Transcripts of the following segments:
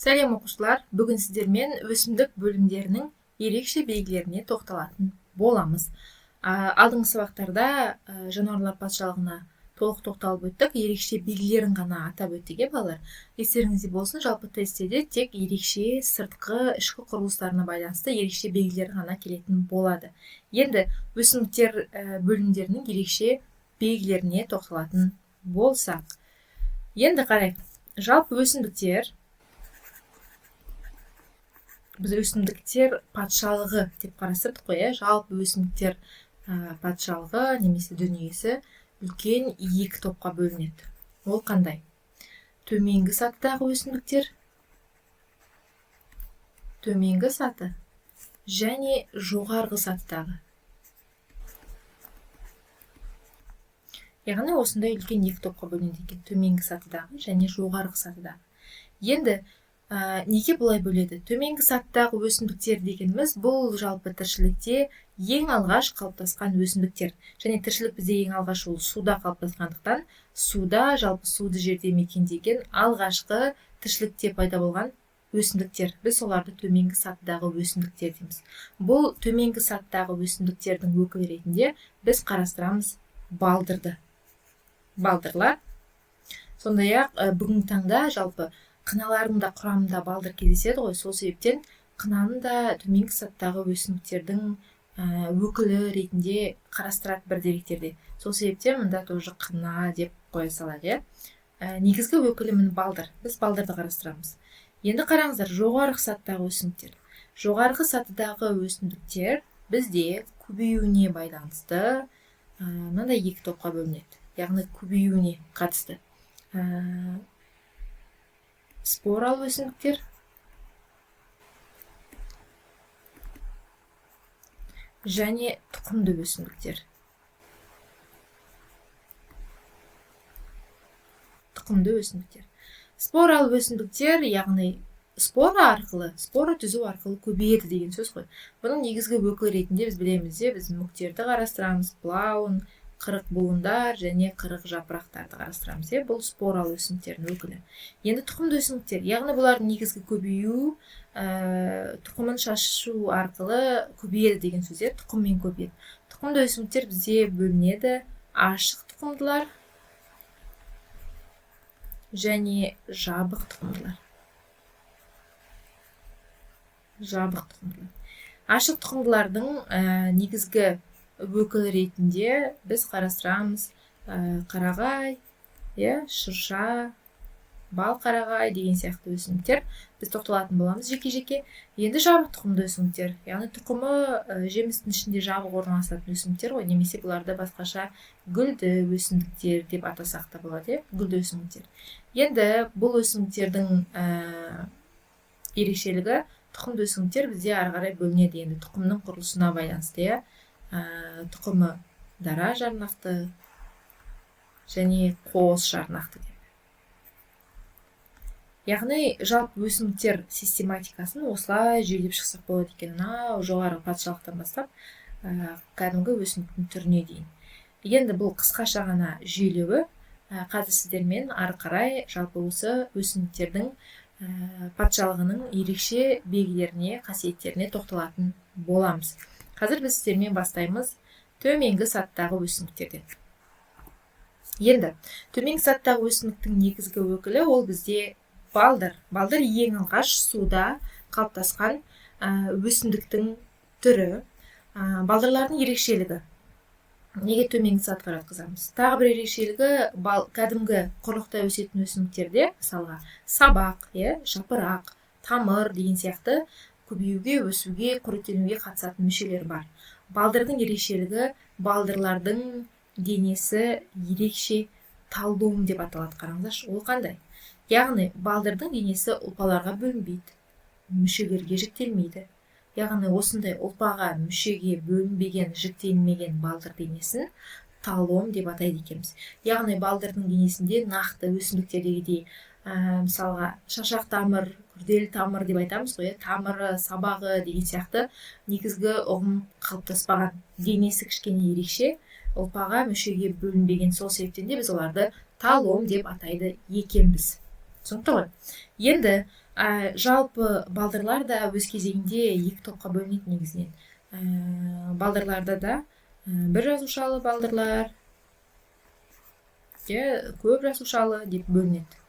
Сәлем оқушылар, бүгін сіздермен өсімдік бөлімдерінің ерекше белгілеріне тоқталатын боламыз. Алдыңғы сабақтарда жануарлар патшалығына толық тоқталып өттік, ерекше белгілерін ғана атап өттік, балалар. Естеріңізде болсын, жалпы тестте тек ерекше сыртқы ішкі құрылыстарына байланысты ерекше белгілер ғана келетін болады. Енді өсімдіктер бөлімдерінің ерекше белгілеріне тоқталатын болсақ. Енді қарайық, жалпы өсімдіктер біз өсімдіктер патшалығы деп қарастырдық қой, жалпы өсімдіктер патшалығы немесе дүниесі үлкен екі топқа бөлінеді. Ол қандай? Төменгі сатыдағы өсімдіктер, төменгі саты және жоғарғы сатыдағы. Яғни осындай үлкен екі топқа бөлінеді екен, төменгі сатыдағы және жоғарғы сатыдағы. Енді неге бұлай бөледі? Төменгі сатыдағы өсімдіктер дегеніміз бұл жалпы тіршілікте ең алғаш қалыптасқан өсімдіктер. Және тіршілік бізде ең алғаш ол суда қалыптасқандықтан, суда жалпы суды жерде мекендеген алғашқы тіршілікте пайда болған өсімдіктер. Біз соларды төменгі сатыдағы өсімдіктер дейміз. Бұл төменгі сатыдағы өсімдіктердің өкілі ретінде біз қарастырамыз балдырды. Балдырлар. Сондай-ақ бүгінгі таңда жалпы қыналардың да құрамында балдыр кездеседі ғой, сол себептен қынаны да төменгі сатыдағы өсімдіктердің өкілі ретінде қарастырады бір деректерде. Сол себептен мұнда тоже қына деп қоя салады. Негізгі өкілі міне балдыр. Біз балдырды қарастырамыз. Енді қараңыздар, жоғарғы сатыдағы өсімдіктер. Жоғарғы сатыдағы өсімдіктер бізде көбеюіне байланысты мынандай екі топқа бөлінеді. Яғни көбеюіне қатысты. Споралы өсімдіктер және тұқымды өсімдіктер. Тұқымды өсімдіктер. Споралы өсімдіктер, яғни спора түзу арқылы көбейеді деген сөз қой. Бұның негізгі өкілі ретінде біз білеміз, біз мүктерді қарастырамыз, плауын, қырық буындар және қырық жапырақтарды қарастырамыз. Бұл споралы өсімдіктердің өкілі. Енді тұқымды өсімдіктер, яғни бұлардың негізгі көбею, тұқымын шашу арқылы көбейеді деген сөз, тұқыммен көбейеді. Тұқымды өсімдіктер бізде бөлінеді ашық тұқымдылар және жабық тұқымдылар. Жабық тұқымдылар. Ашық тұқымдылардың негізгі өкілі ретінде біз қарастырамыз қарағай, шырша, бал қарағай деген сияқты өсімдіктер. Біз тоқталатын боламыз жеке-жеке. Енді жабық тұқымды өсімдіктер, яғни тұқымы жемістің ішінде жабық орналасатын өсімдіктер ғой, немесе бұларды басқаша гүлді өсімдіктер деп атасақ та болады, гүлді өсімдіктер. Енді бұл өсімдіктердің ерекшелігі, тұқымды өсімдіктер бізде ары қарай бөлінеді. Енді тұқымның құрылысына байланысты, тұқымы дара жарнақты және қос жарнақты деп. Яғни жалпы өсімдіктер систематикасын осылай жүйелеп шықсақ болады екен. Жоғарғы патшалықтан бастап кәдімгі өсімдіктің түріне дейін. Енді бұл қысқаша ғана жүйелеуі. Қазір сіздермен ары қарай жалпы осы өсімдіктердің патшалығының ерекше белгілеріне, қасиеттеріне тоқталатын боламыз. Қазір біз сіздермен бастаймыз төменгі сатыдағы өсімдіктерден. Енді төменгі сатыдағы өсімдіктің негізгі өкілі ол бізде балдыр. Балдыр ең алғаш суда қалыптасқан өсімдіктің түрі. Балдырлардың ерекшелігі. Неге төменгі сатыға жатқызамыз? Тағы бір ерекшелігі кәдімгі құрлықта өсетін өсімдіктерде, мысалға сабақ, жапырақ, тамыр деген сияқты көбеюге, өсуге, қоректенуге қатысатын мүшелер бар. Балдырдың ерекшелігі, балдырлардың денесі ерекше талдом деп аталады. Қараңыздаршы, ол қандай? Яғни балдырдың денесі ұлпаларға бөлінбейді, мүшелерге жіктелмейді. Яғни осындай ұлпаға, мүшеге бөлінбеген, жіктелмеген балдыр денесін талом деп атайды екенбіз. Яғни балдырдың денесінде нақты өсімдіктердегідей, мысалға шашақ тамыр, күрделі тамыр деп айтамыз ғой, тамыры, сабағы деген сияқты негізгі ұғым қалыптаспаған. Денесі кішкене ерекше, ұлпаға, мүшеге бөлінбеген, сол себептен де біз оларды талом деп атайды екенбіз. Түсінікті ғой. Енді Жалпы балдырлар да өз кезегінде екі топқа бөлінеді негізінен. Балдырларда да бір жасушалы балдырлар, көп жасушалы деп бөлінеді.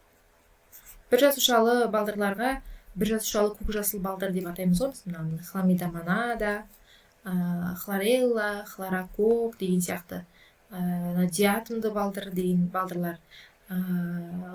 Бір жасушалы балдырларға бір жасушалы көк жасыл балдыр деп атаймыз ғой. Біз хламидомонада, хлорелла, хлорокок деген сияқты, диатомды балдыр деген балдырлар,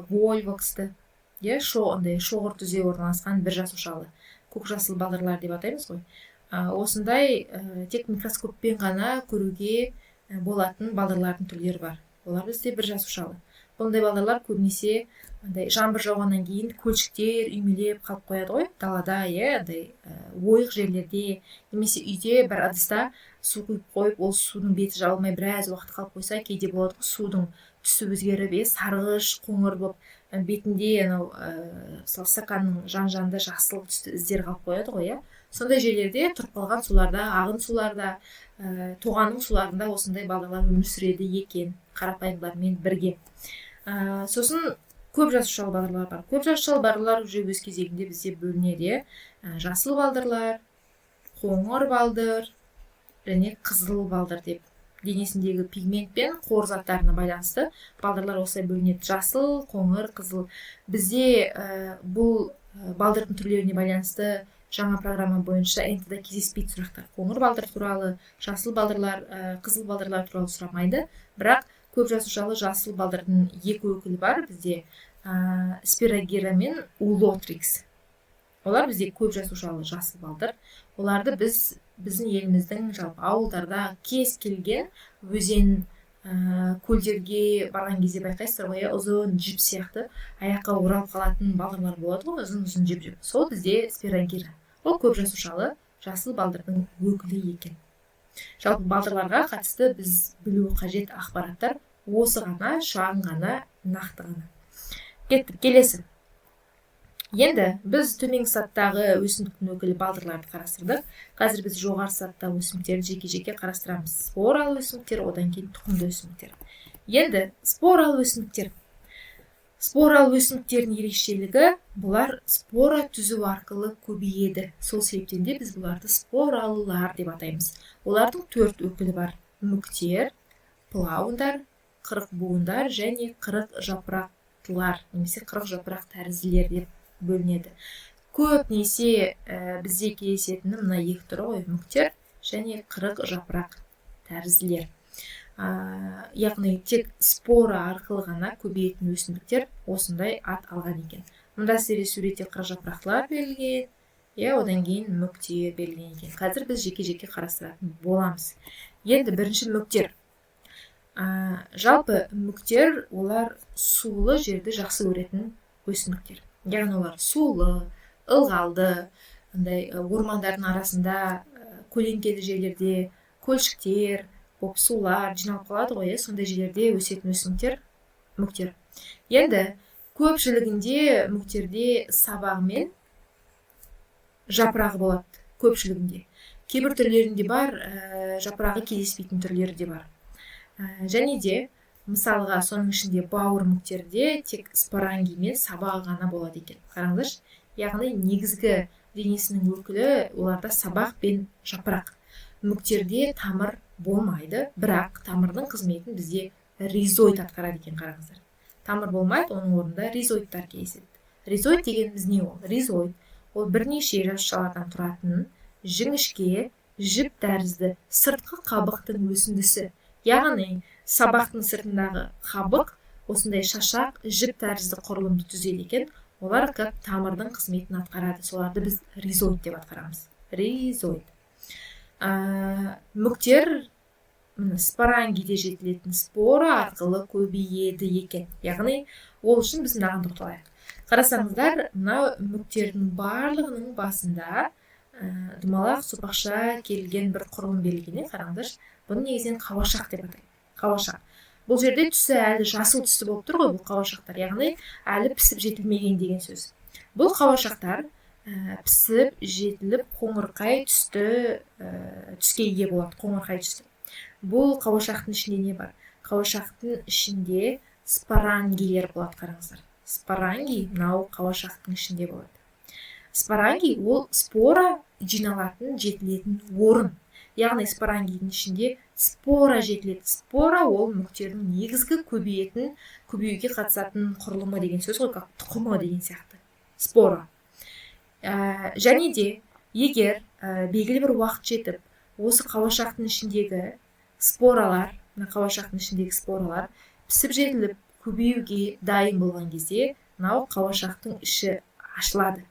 вольвоксты, андай шоғыр түзде орналасқан бір жасушалы көк жасыл балдырлар деп атаймыз ғой. Осындай тек микроскоппен ғана көруге болатын балдырлардың түрлері бар. Олар бізде бір жасушалы. Бұндай балдырлар көбінесе жаңбыр жауғаннан кейін көлшіктер үймелеп қалып қояды ғой, далада, андай ойық жерлерде, немесе үйде бір ыдыста су құйып қойып, ол судың беті жабылмай біраз уақыт қалып қойса, кейде болады ғой, судың түсі өзгеріп, сарғыш, қоңыр болып, бетінде анау стаканның жан-жанында жасыл түсті іздер қалып қояды ғой, сондай жерлерде тұрып қалған суларда, ағын суларда, тоғанның суларында осындай балдырлар өмір сүреді екен, қарапайымдармен бірге. Сосын көп жасушалы балдырлар бар. Көп жасушалы балдырлар уже өз кезегінде бізде бөлінеді. Жасыл балдырлар, қоңыр балдыр және қызыл балдыр деп. Денесіндегі пигмент пен қор заттарына байланысты балдырлар осылай бөлінеді. Жасыл, қоңыр, қызыл. Бізде бұл балдырдың түрлеріне байланысты жаңа программа бойынша НТ-да кездеспейді сұрақтар. Қоңыр балдыр туралы, жасыл балдырлар, қызыл балдырлар туралы сұрамайды. Бірақ көп жасушалы жасыл балдырдың екі өкілі бар бізде, спирогера мен улотрикс. Олар бізде көп жасушалы жасыл балдыр. Оларды біздің еліміздің жалпы ауылдарда кез келген өзен, көлдерге барған кезде байқайсыздар ғой, ұзын жіп сияқты аяққа оралып қалатын балдырлар болады ғой, ұзын жіп. Сол бізде спирогера. Ол көп жасушалы жасыл балдырдың өкілі екен. Жалпы балдырларға қатысты біз білу қажет ақпараттар осы ғана, шағын ғана, нақты ғана. Кеттік, келесі. Енді біз төменгі саттағы өсімдіктің өкілі балдырларды қарастырдық. Қазір біз жоғары саттағы өсімдіктерді жеке-жеке қарастырамыз. Споралы өсімдіктер, одан кейін тұқымды өсімдіктер. Енді споралы өсімдіктер. Споралы өсімдіктердің ерекшелігі, бұлар спора түзу арқылы көбейеді. Сол себептен де біз бұларды споралылар деп атаймыз. Олардың 4 өкілі бар: мүктер, плаундар, қырық буындар және қырық жапырақтылар, немесе қырық жапырақ тәрізділер деп бөлінеді. Көбінесе бізде кездесетіні мына екі түрі ғой: мүктер және қырық жапырақ тәрізділер. Яғни тек спора арқылы ғана көбейетін өсімдіктер осындай ат алған екен. Мұнда сіздерге суретте қырық жапырақтылар берілген, одан кейін мүктер берілген екен. Қазір біз жеке-жеке қарастыратын боламыз. Енді бірінші мүктер. Жалпы мүктер олар сулы жерді жақсы көретін өсімдіктер. Яғни олар сулы, ылғалды, ормандардың арасында, көлеңкелі жерлерде, көлшіктер, сулар жиналып қалады ғой, сондай жерлерде өсетін өсімдіктер мүктер. Енді көпшілігінде мүктерде сабағы мен жапырағы болады, көпшілігінде. Кейбір түрлерінде бар, жапырағы кездеспейтін түрлері де бар. Және де мысалға соның ішінде бауыр мүктерде тек споранги мен сабағы ғана болады екен. Қараңыздаршы, яғни негізгі денесінің өкілі оларда сабақ пен жапырақ. Мүктерде тамыр болмайды, бірақ тамырдың қызметін бізде ризоид атқарады екен. Қараңыздар, тамыр болмайды, оның орнында ризоидтар кездеседі. Ризоид дегеніміз не ол? Ризоид ол бірнеше жасушалардан тұратын жіңішке, жіп тәрізді сыртқы қабықтың өсіндісі. Яғни сабақтың сыртындағы қабық осындай шашақ, жіп тәрізді құрылымды түзеді екен. Олар как тамырдың қызметін атқарады. Соларды біз ризоид деп атқарамыз. Ризоид. Мүктер спорангиде жетілетін спора арқылы көбейеді екен. Яғни ол үшін біз мынаған тоқталайық. Қарасаңыздар, мына мүктердің барлығының басында думалақ сопақша келген бір құрылым берілген. Қараңыздар, бұны негізінен қауашақ деп атайды. Қауашақ. Бұл жерде түсі әлі жасыл түсті болып тұр ғой, бұл қауашақтар. Яғни әлі пісіп жетілмеген деген сөз. Бұл қауашақтар пісіп жетіліп қоңырқай түске ие болады, қоңырқай түсті. Бұл қауашақтың ішінде не бар? Қауашақтың ішінде спорангилер болады, қараңыздар. Споранги мынау қауашақтың ішінде болады. Спорангий ол спора жиналатын, жетілетін орын. Яғни спорангийдің ішінде спора жетіледі. Спора ол мүктердің негізгі көбеюге қатысатын құрылымы деген сөз ғой, как тұқымы деген сияқты. Спора. Және де егер белгілі бір уақыт жетіп, осы қауашақтың ішіндегі споралар пісіп жетіліп көбеюге дайын болған кезде, мынау қауашақтың іші ашылады.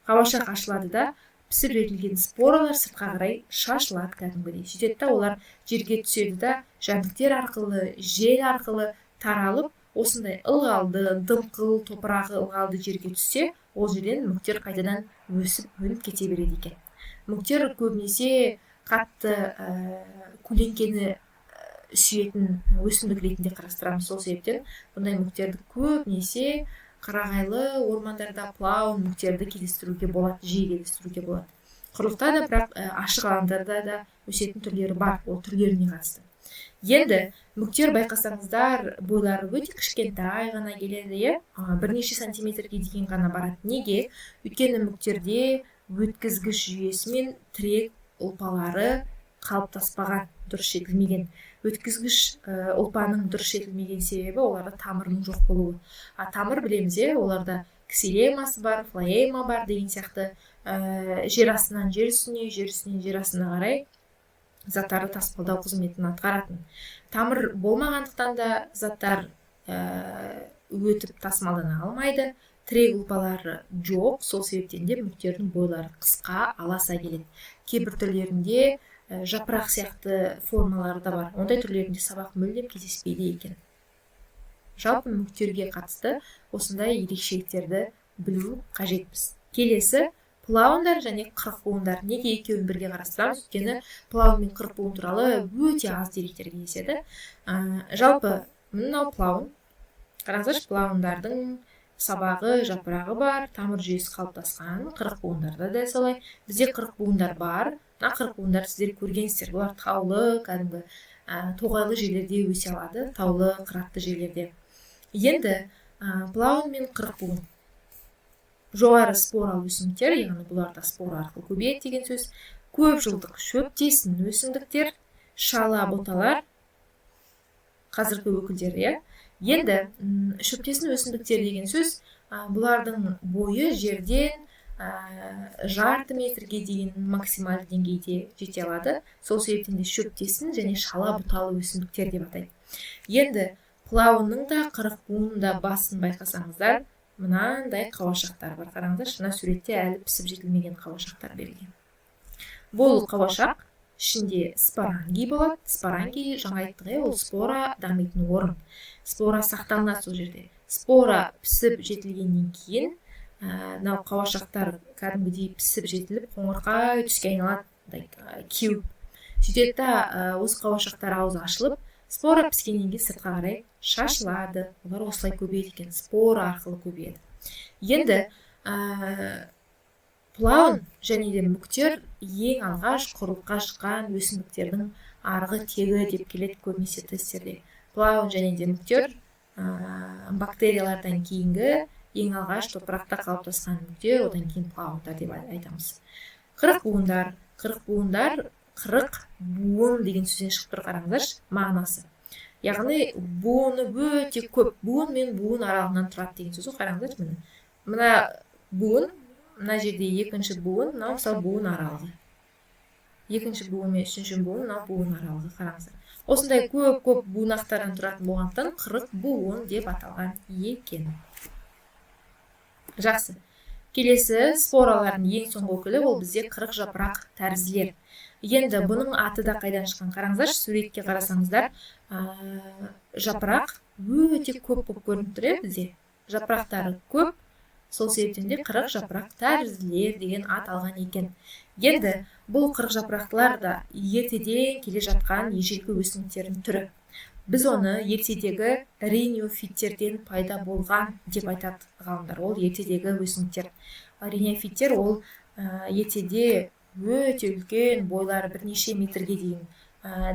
Қауашақ ашылады да пісіп жетілген споралар сыртқа қарай шашылады кәдімгідей. Сөйтеді да олар жерге түседі да жәндіктер арқылы, жел арқылы таралып, осындай ылғалды, дымқыл топырағы ылғалды жерге түссе, ол жерден мүктер қайтадан өсіп өніп кете береді екен. Мүктер көбінесе қатты көлеңкені сүйетін өсімдік ретінде қарастырамыз. Сол себептен бұндай мүктерді көбінесе қарағайлы ормандарда плаун мүктерді кездестіруге болады, жиі кездестіруге болады. Құрлықта да, бірақ ашық алаңдарда да өсетін түрлері бар, ол түрлеріне қатысты. Енді мүктер байқасаңыздар, бойлары өте кішкентай ғана келеді, бірнеше сантиметрге дейін ғана барады. Неге? Өйткені мүктерде өткізгіш жүйесі мен тірек ұлпалары қалыптаспаған, дұрыс жетілмеген. Өткізгіш ұлпаның дұрыс жетілмеген себебі оларда тамырының жоқ болуы. Тамыр білеміз, оларда ксилемасы бар, флоема бар деген сияқты жер астынан жер үстіне, жер үстінен жер астына қарай заттарды тасымалдау қызметін атқаратын. Тамыр болмағандықтан да заттар өтіп тасымалдана алмайды. Тірек ұлпалары жоқ, сол себептен де мүктердің бойлары қысқа, аласа келеді. Кейбір түрлерінде жапырақ сияқты формалары да бар. Ондай түрлерінде сабақ мүлдем кездеспейді екен. Жалпы мүктерге қатысты осындай ерекшеліктерді білу қажетпіз. Келесі плаундар және қырықбуындар. Неге екеуін бірге қарастырамыз? Өйткені плаун мен қырықбуын туралы өте аз деректер кездеседі. Жалпы мынау плаун. Қараңыздаршы, плаундардың сабағы, жапырағы бар, тамыр жүйесі қалыптасқан. Қырықбуындарда да солай. Бізде қырықбуындар бар. Мына қырықбуындар сіздер көргенсіздер. Бұлар таулы, кәдімгі тоғайлы жерлерде өсе алады, таулы, қыратты жерлерде. Енді плаун мен қырықбуын жоғары споралы өсімдіктер, яғни бұларда спора арқылы көбейеді деген сөз. Көп жылдық шөптесін өсімдіктер, шала боталар, қазіргі өкілдері. Енді шөптесін өсімдіктер деген сөз, бұлардың бойы жерден жарты метрге дейін максималды деңгейде жете алады. Сол себептен де шөптесін және шала бұталы өсімдіктер деп атайды. Енді плаунның да қырықбуынның да басын байқасаңыздар, мынандай қауашақтар бар. Қараңыздар, мына суретте әлі пісіп жетілмеген қауашақтар берілген. Бұл қауашақ ішінде спорангий болады. Спорангий, жаңа айттық, ол спора дамитын орын. Спора сақталынады сол жерде. Спора пісіп жетілгеннен кейін мынау қауашақтар кәдімгідей пісіп жетіліп, қоңырқай түске айналады, кеуіп. Сөйтеді да осы қауашақтар аузы ашылып, спора піскеннен кейін сыртқа қарай шашылады. Олар осылай көбейеді екен, спора арқылы көбейеді. Енді плаун және де мүктер ең алғаш құрлыққа шыққан өсімдіктердің арғы тегі деп келеді көбінесе тесттерде. Плаун және де мүктер бактериялардан кейінгі ең алғаш топырақта қалыптасқан мүктер, одан кейін плаундар деп айтамыз. Қырықбуындар, қырық буын деген сөзден шығып тұр, қараңыздаршы, мағынасы. Яғни буыны өте көп, буын мен буын аралығынан тұрады деген сөз. Қараңыздаршы, мына буын, мына жерде екінші буын, мынау мысалы буын аралығы. Екінші буын мен үшінші буын, мынау буын аралығы, қараңыздар. Осындай көп буынақтардан тұратын болғандықтан қырық буын деп аталған екен. Жақсы. Келесі споралардың ең соңғы өкілі ол бізде қырық жапырақ тәрізділер. Енді бұның аты да қайдан шыққан? Қараңыздар, суретке қарасаңыздар, жапырақ өте көп көрініп тұр бізде. Жапырақтары көп, сол себептен де қырық жапырақ тәрізділер деген ат алған екен. Енді бұл қырық жапырақтылар да ертеден келе жатқан ежелгі өсімдіктердің түрі. Біз оны ертедегі рениофиттерден пайда болған деп айтады ғалымдар. Ол ертедегі өсімдіктер. Рениофиттер ол ертеде өте үлкен, бойлары бірнеше метрге дейін,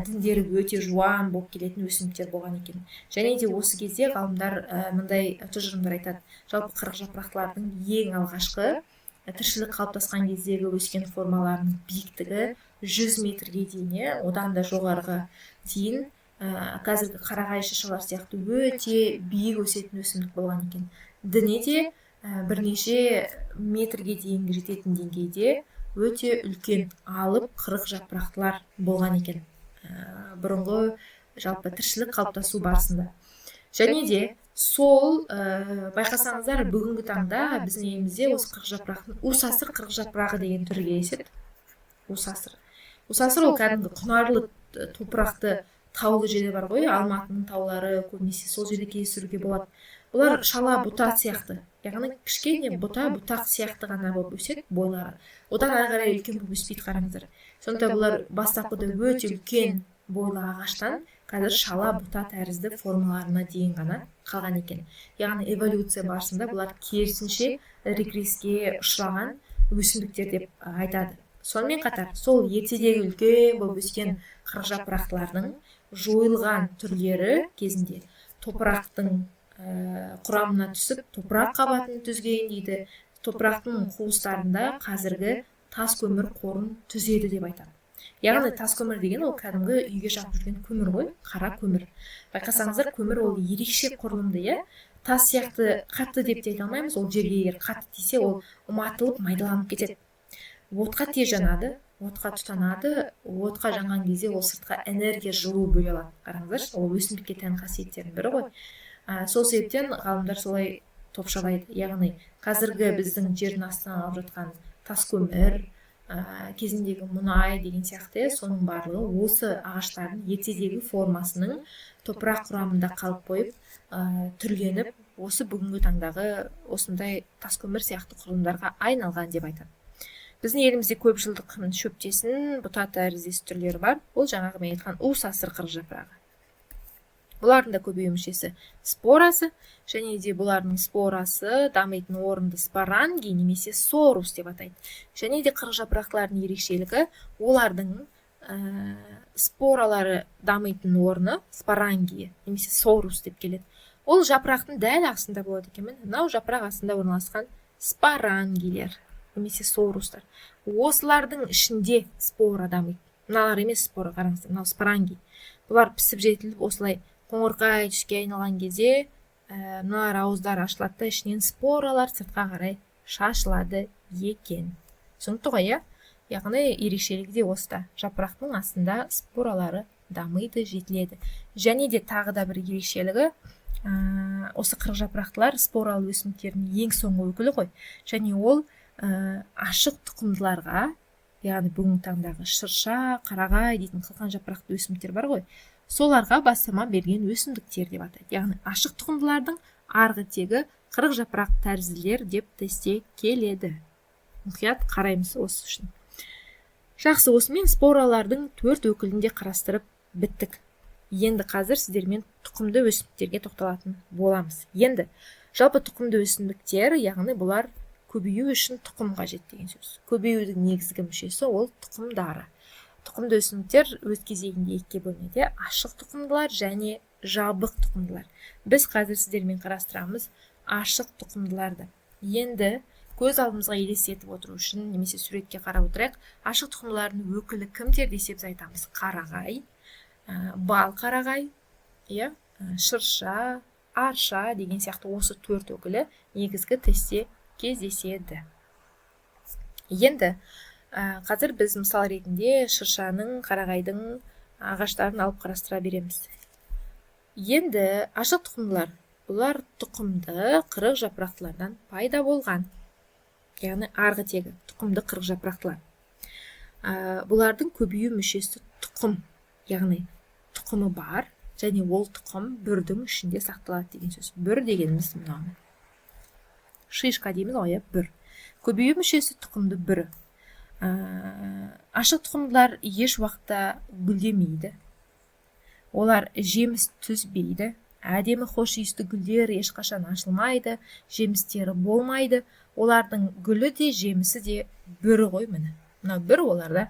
діндері өте жуан болып келетін өсімдіктер болған екен. Және де осы кезде ғалымдар мындай тұжырымдар айтады. Жалпы қырық жапырақтылардың ең алғашқы тіршілік қалыптасқан кездегі өскен формаларының биіктігі 100 метрге дейін, одан да жоғарғы дейін қазіргі қарағай шыршалар сияқты өте биік өсетін өсімдік болған екен. Діне де бірнеше метрге дейінгі жететін деңгейде өте үлкен алып қырық жапырақтылар болған екен бұрынғы жалпы тіршілік қалыптасу барысында. Және де сол байқасаңыздар бүгінгі таңда біздің елімізде осы қырық жапырақтың усасыр қырық жапырағы деген түрі кездеседі. Усасыр ол кәдімгі құнарлы топырақты таулы жері бар ғой, Алматының таулары, көбінесе сол жерде кездестіруге болады. Бұлар шала бұта сияқты, яғни кішкене бұтақ сияқты ғана болып өседі бойлары. Одан ары қарай үлкен болып өспейді, қараңыздар. Сондықтан бұлар бастапқыда өте үлкен бойлы ағаштан қазір шала бұта тәрізді формаларына дейін ғана қалған екен. Яғни эволюция барысында бұлар керісінше регресске ұшыраған өсімдіктер деп айтады. Сонымен қатар сол ертедегі үлкен болып өскен қырық жапырақтылардың жойылған түрлері кезінде топырақтың құрамына түсіп, топырақ қабатын түзген дейді. Топырақтың қуыстарында қазіргі тас көмір қорын түзеді деп айтады. Яғни тас көмір деген ол кәдімгі үйге жағып жүрген көмір ғой, қара көмір. Байқасаңыздар, көмір ол ерекше құрылымды, тас сияқты қатты деп те айта алмаймыз. Ол жерге егер қатты тисе, ол ұматылып майдаланып кетеді. Отқа тез жанады, отқа тұтанады, отқа жанған кезде ол сыртқа энергия жылу бөле алады. Қараңыздар, ол өсімдікке тән қасиеттердің бірі ғой. Сол себептен ғалымдар солай топшалайды. Яғни қазіргі біздің жердің астынан алып жатқан тас көмір, кезіндегі мұнай деген сияқты, соның барлығы осы ағаштардың ертедегі формасының топырақ құрамында қалып қойып, түрленіп, осы бүгінгі таңдағы осындай тас көмір сияқты құрылымдарға айналған деп айтады. Біздің елімізде көп жылдық шөптесін, бұта тәріздес түрлері бар. Ол жаңағы мен айтқан усасыр қырық жапырағы. Бұлардың да көбею мүшесі спорасы, және де бұлардың спорасы дамитын орынды споранги немесе сорус деп атайды. Және де қырық жапырақтылардың ерекшелігі олардың споралары дамитын орны споранги немесе сорус деп келеді. Ол жапырақтың дәл астында болады екен. Мынау жапырақ астында орналасқан спорангилер немесе сорустар. Осылардың ішінде спора дамиды. Мыналар емес спора, қараңыздар, мынау споранги. Бұлар пісіп жетіліп осылай қоңырқай түске айналған кезде мыналар ауыздар ашылады да ішінен споралар сыртқа қарай шашылады екен. Түсінікті ғой, яғни ерекшелігі де осыда. Жапырақтың астында споралары дамиды, жетіледі. Және де тағы да бір ерекшелігі осы қырық жапырақтылар споралы өсімдіктердің ең соңғы өкілі ғой. Және ол ашық тұқымдыларға, яғни бүгінгі таңдағы шырша, қарағай дейтін қылқан жапырақты өсімдіктер бар ғой, соларға бастама берген өсімдіктер деп атайды. Яғни ашық тұқымдылардың арғы тегі қырық жапырақ тәрізділер деп тесте келеді. Мұқият қараймыз осы үшін. Жақсы, осымен споралардың 4 өкілінде қарастырып біттік. Енді қазір сіздермен тұқымды өсімдіктерге тоқталатын боламыз. Енді жалпы тұқымды өсімдіктер, яғни бұлар көбею үшін тұқым қажет деген сөз. Көбеюдің негізгі мүшесі ол тұқымдары. Тұқымды өсімдіктер өз кезегінде екіге бөлінеді, ашық тұқымдылар және жабық тұқымдылар. Біз қазір сіздермен қарастырамыз ашық тұқымдыларды. Енді көз алдымызға елестетіп отыру үшін немесе суретке қарап отырайық, ашық тұқымдылардың өкілі кімдер десе біз айтамыз: қарағай, бал қарағай, шырша, арша деген сияқты осы 4 өкілі негізгі тесте кездеседі. Енді қазір біз мысал ретінде шыршаның, қарағайдың ағаштарын алып қарастыра береміз. Енді ашық тұқымдылар, бұлар тұқымды қырық жапырақтылардан пайда болған. Яғни арғы тегі тұқымды қырық жапырақтылар. Бұлардың көбею мүшесі тұқым, яғни тұқымы бар, және ол тұқым бүрдің ішінде сақталады деген сөз. Бүр дегеніміз мынаны. Шишка дейміз ғой, бүр. Көбею мүшесі тұқымды бүрі. Ашық тұқымдылар еш уақытта гүлдемейді. Олар жеміс түзбейді. Әдемі хош иісті гүлдер ешқашан ашылмайды, жемістері болмайды. Олардың гүлі де жемісі де бүрі ғой міне. Мына бір оларда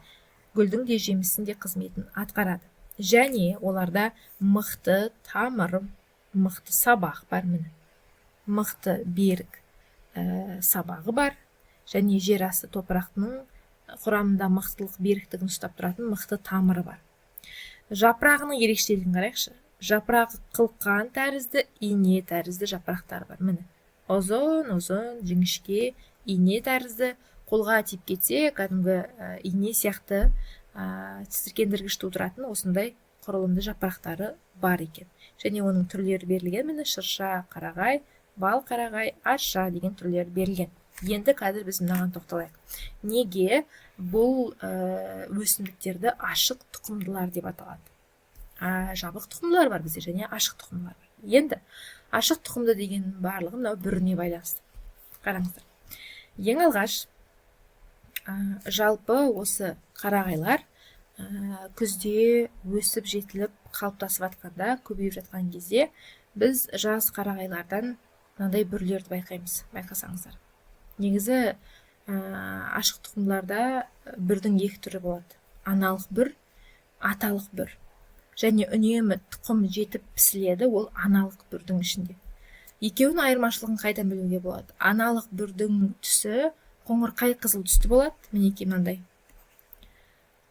гүлдің де жемісінің де қызметін атқарады. Және оларда мықты тамыр, мықты сабақ бар міне. Мықты берік сабағы бар. және жер асты топырақтың құрамында мықтылық беріктігін ұстап тұратын мықты тамыры бар. Жапырағының ерекшелігін қарайықшы. Жапырағы қылқан тәрізді, ине тәрізді жапырақтары бар. Міне, ұзын жіңішке ине тәрізді, қолға тиіп кетсе кәдімгі ине сияқты тітіркендіргіш тудыратын осындай құрылымды жапырақтары бар екен. Және оның түрлері берілген. Міне, шырша қарағай, бал қарағай, арша деген түрлері берілген. Енді қазір біз мынаған тоқталайық. Неге бұл өсімдіктерді ашық тұқымдылар деп аталады? Жабық тұқымдылар бар бізде және ашық тұқымдылар бар. Енді ашық тұқымды деген барлығы мынау бүріне байланысты. Қараңыздар. Ең алғаш жалпы осы қарағайлар күзде өсіп жетіліп қалыптасып жатқанда, көбейіп жатқан кезде біз жас қарағайлардан мынандай бүрлерді байқаймыз. Байқасаңыздар. Негізі ашық тұқымдыларда бүрдің екі түрі болады. Аналық бүр, аталық бүр. Және үнемі тұқым жетіп пісіледі, ол аналық бүрдің ішінде. Екеуінің айырмашылығын қайдан білуге болады? Аналық бүрдің түсі қоңырқай қызыл түсті болады. Мінекей мынандай.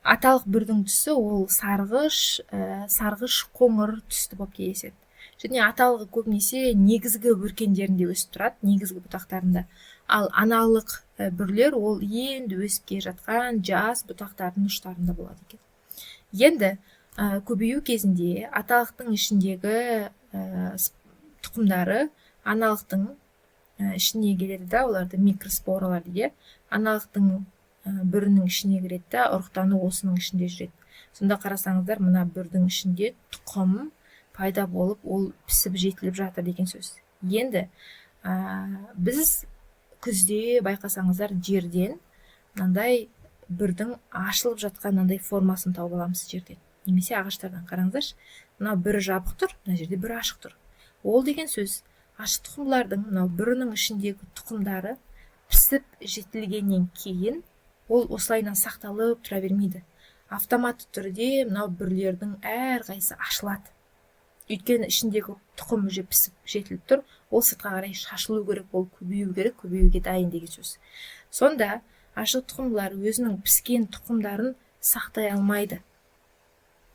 Аталық бүрдің түсі ол сарғыш қоңыр түсті болып кездеседі. Және аталығы көбінесе негізгі өркендерінде өсіп тұрады, негізгі бұтақтарында. Ал аналық бүрлер ол енді өсіп келе жатқан жас бұтақтардың ұштарында болады екен. Енді көбею кезінде аталықтың ішіндегі тұқымдары аналықтың ішіне келеді да, оларды микроспоралар дейді. Аналықтың бүрінің ішіне кіреді да, ұрықтану осының ішінде жүреді. Сонда қарасаңыздар, мына бүрдің ішінде тұқым пайда болып, ол пісіп жетіліп жатыр деген сөз. Енді біз күзде байқасаңыздар жерден мынандай бүрдің ашылып жатқан мынандай формасын тауып аламыз жерден. Немесе ағаштардан. Қараңыздаршы, мынау бірі жабық тұр, мына жерде бірі ашық тұр. Ол деген сөз ашық тұқымдардың мынау бүрінің ішіндегі тұқымдары пісіп жетілгеннен кейін ол осылайынан сақталып тұра бермейді. Автоматты түрде мынау бүрлердің әрқайсысы ашылады. Өйткені ішіндегі тұқым уже пісіп жетіліп тұр, ол сыртқа қарай шашылу керек, ол көбею керек, көбеюге дайын деген сөз. Сонда ашық тұқымдылар өзінің піскен тұқымдарын сақтай алмайды.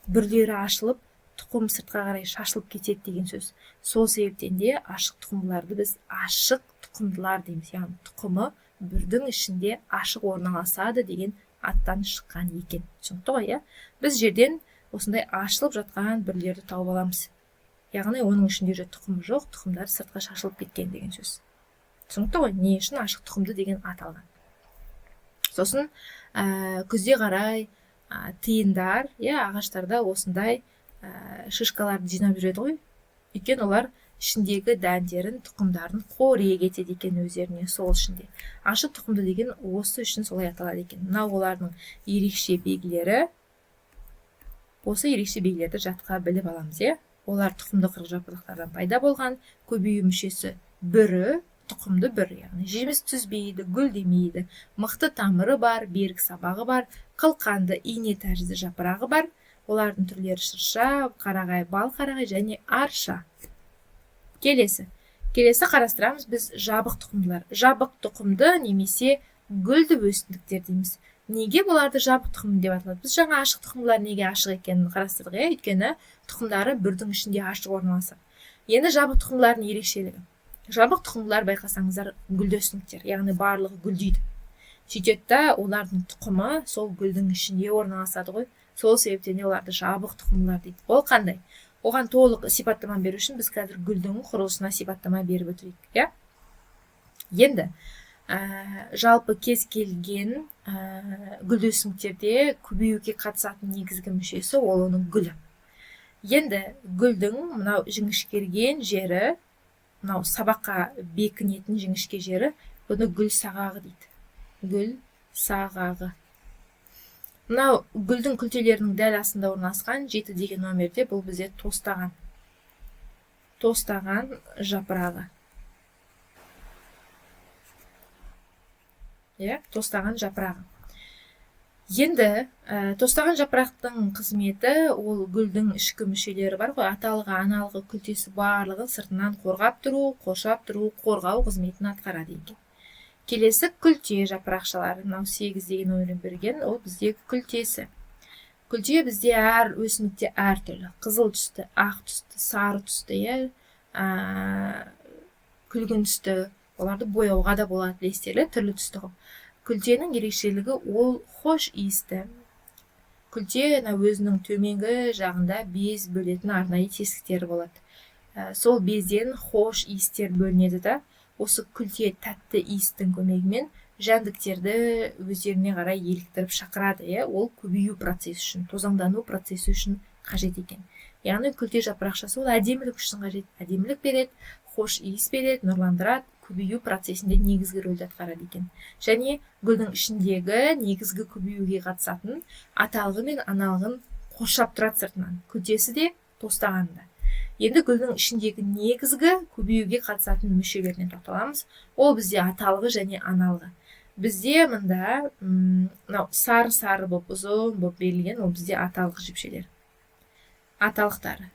Бүрлері ашылып, тұқым сыртқа қарай шашылып кетеді деген сөз. Сол себептен де ашық тұқымдыларды біз ашық тұқымдылар дейміз. Яғни тұқымы бүрдің ішінде ашық орналасады деген аттан шыққан екен. Түсінікті ғой, иә? Біз жерден осындай ашылып жатқан бүрлерді тауып аламыз. Яғни оның ішінде же тұқым жоқ, тұқымдар сыртқа шашылып кеткен деген сөз. Түсінікті ғой, не үшін ашық тұқымды деген аталған. Сосын күзде қарай тиындар, ағаштарда осындай шишкаларды жинап жүреді ғой. Өйткені олар ішіндегі дәндерін, тұқымдарын қорек етеді екен өздеріне, сол ішінде. Ашық тұқымды деген осы үшін солай аталады екен. Мынау олардың ерекше белгілері. Осы ерекше белгілерді жатқа біліп аламыз, иә? Олар тұқымды қырықжапырақтардан пайда болған, көбею мүшесі бүрі, тұқымды бір, яғни жеміс түзбейді, гүлдемейді, мықты тамыры бар, берік сабағы бар, қылқанды ине тәрізді жапырағы бар. Олардың түрлері шырша, қарағай, бал қарағай және арша. Келесі қарастырамыз біз жабық тұқымдылар. Жабық тұқымды немесе гүлді өсімдіктер дейміз. Неге бұларды жабық тұқым деп аталады? Біз жаңа ашық тұқымдылар неге ашық екенін қарастырдық, өйткені тұқымдары бүрдің ішінде ашық орналасады. Енді жабық тұқымдылардың ерекшелігі. Жабық тұқымдылар байқасаңыздар гүлді өсімдіктер, яғни барлығы гүлдейді. Сөйтеді да олардың тұқымы сол гүлдің ішінде орналасады ғой. Сол себептен оларды жабық тұқымдылар дейді. Ол қандай? Оған толық сипаттама беру үшін біз қазір гүлдің құрылысына сипаттама беріп өтейік, иә? Енді жалпы кез келген гүлді өсімдіктерде көбеюге қатысатын негізгі мүшесі ол оның гүлі. Енді гүлдің мынау жіңішкерген жері, мынау сабаққа бекінетін жіңішке жері, бұны гүл сағағы дейді. Гүл сағағы. Мынау гүлдің күлтелерінің дәл астында орналасқан 7 деген номерде бұл бізде тостаған. Тостаған жапырағы. Тостаған жапырағы. Енді тостаған жапырақтың қызметі ол гүлдің ішкі мүшелері бар ғой, аталығы, аналығы, күлтесі барлығын сыртынан қорғап тұру, қоршап тұру, қорғау қызметін атқарады екен. Келесі күлте жапырақшалары. Мынау 8 деген номермен берген, ол бізде күлтесі. Күлте бізде әр өсімдікте әртүрлі. Қызыл түсті, ақ түсті, сары түсті, күлгін түсті. Оларды бояуға да болады, білесіздер, түрлі түсті қылып. Күлтенің ерекшелігі ол хош иісті. Күлте өзінің төменгі жағында без бөлетін арнайы тесіктері болады. Сол безден хош иістер бөлінеді да, осы күлте тәтті иістің көмегімен жәндіктерді өздеріне қарай еліктіріп шақырады. Ол көбею процесі үшін, тозаңдану процесі үшін қажет екен. Яғни күлте жапырақшасы ол әдемілік үшін қажет. Әдемілік береді, хош иіс береді, нұрландырады, көбею процесінде негізгі рөлді атқарады екен. Және гүлдің ішіндегі негізгі көбеюге қатысатын аталығы мен аналығын қоршап тұрады сыртынан. Күлтесі де, тостағаны да. Енді гүлдің ішіндегі негізгі көбеюге қатысатын мүшелеріне тоқталамыз. Ол бізде аталығы және аналығы. Бізде мында сары болып, ұзын болып берілген, ол бізде аталық жіпшелер. Аталықтары.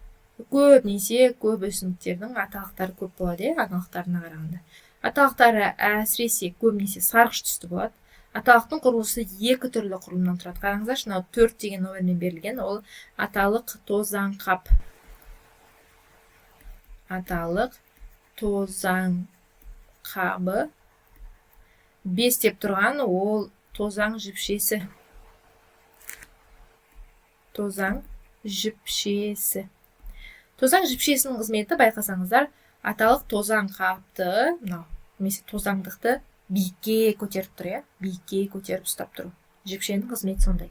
Көбінесе көп өсімдіктердің аталықтары көп болады, аналықтарына қарағанда. Аталықтары әсіресе көбінесе сарғыш түсті болады. Аталықтың құрылысы екі түрлі құрылымнан тұрады. Қараңыздаршы, 4 деген номермен берілген, ол аталық тозаң қап. Аталық тозаң қабы. 5 деп тұрған, ол тозаң жіпшесі. Тозаң жіпшесі. Тозаң жіпшесінің қызметі байқасаңыздар, аталық тозаң қапты, немесе тозаңдықты биікке көтеріп тұр, биікке көтеріп ұстап тұру. Жіпшенің қызметі сондай.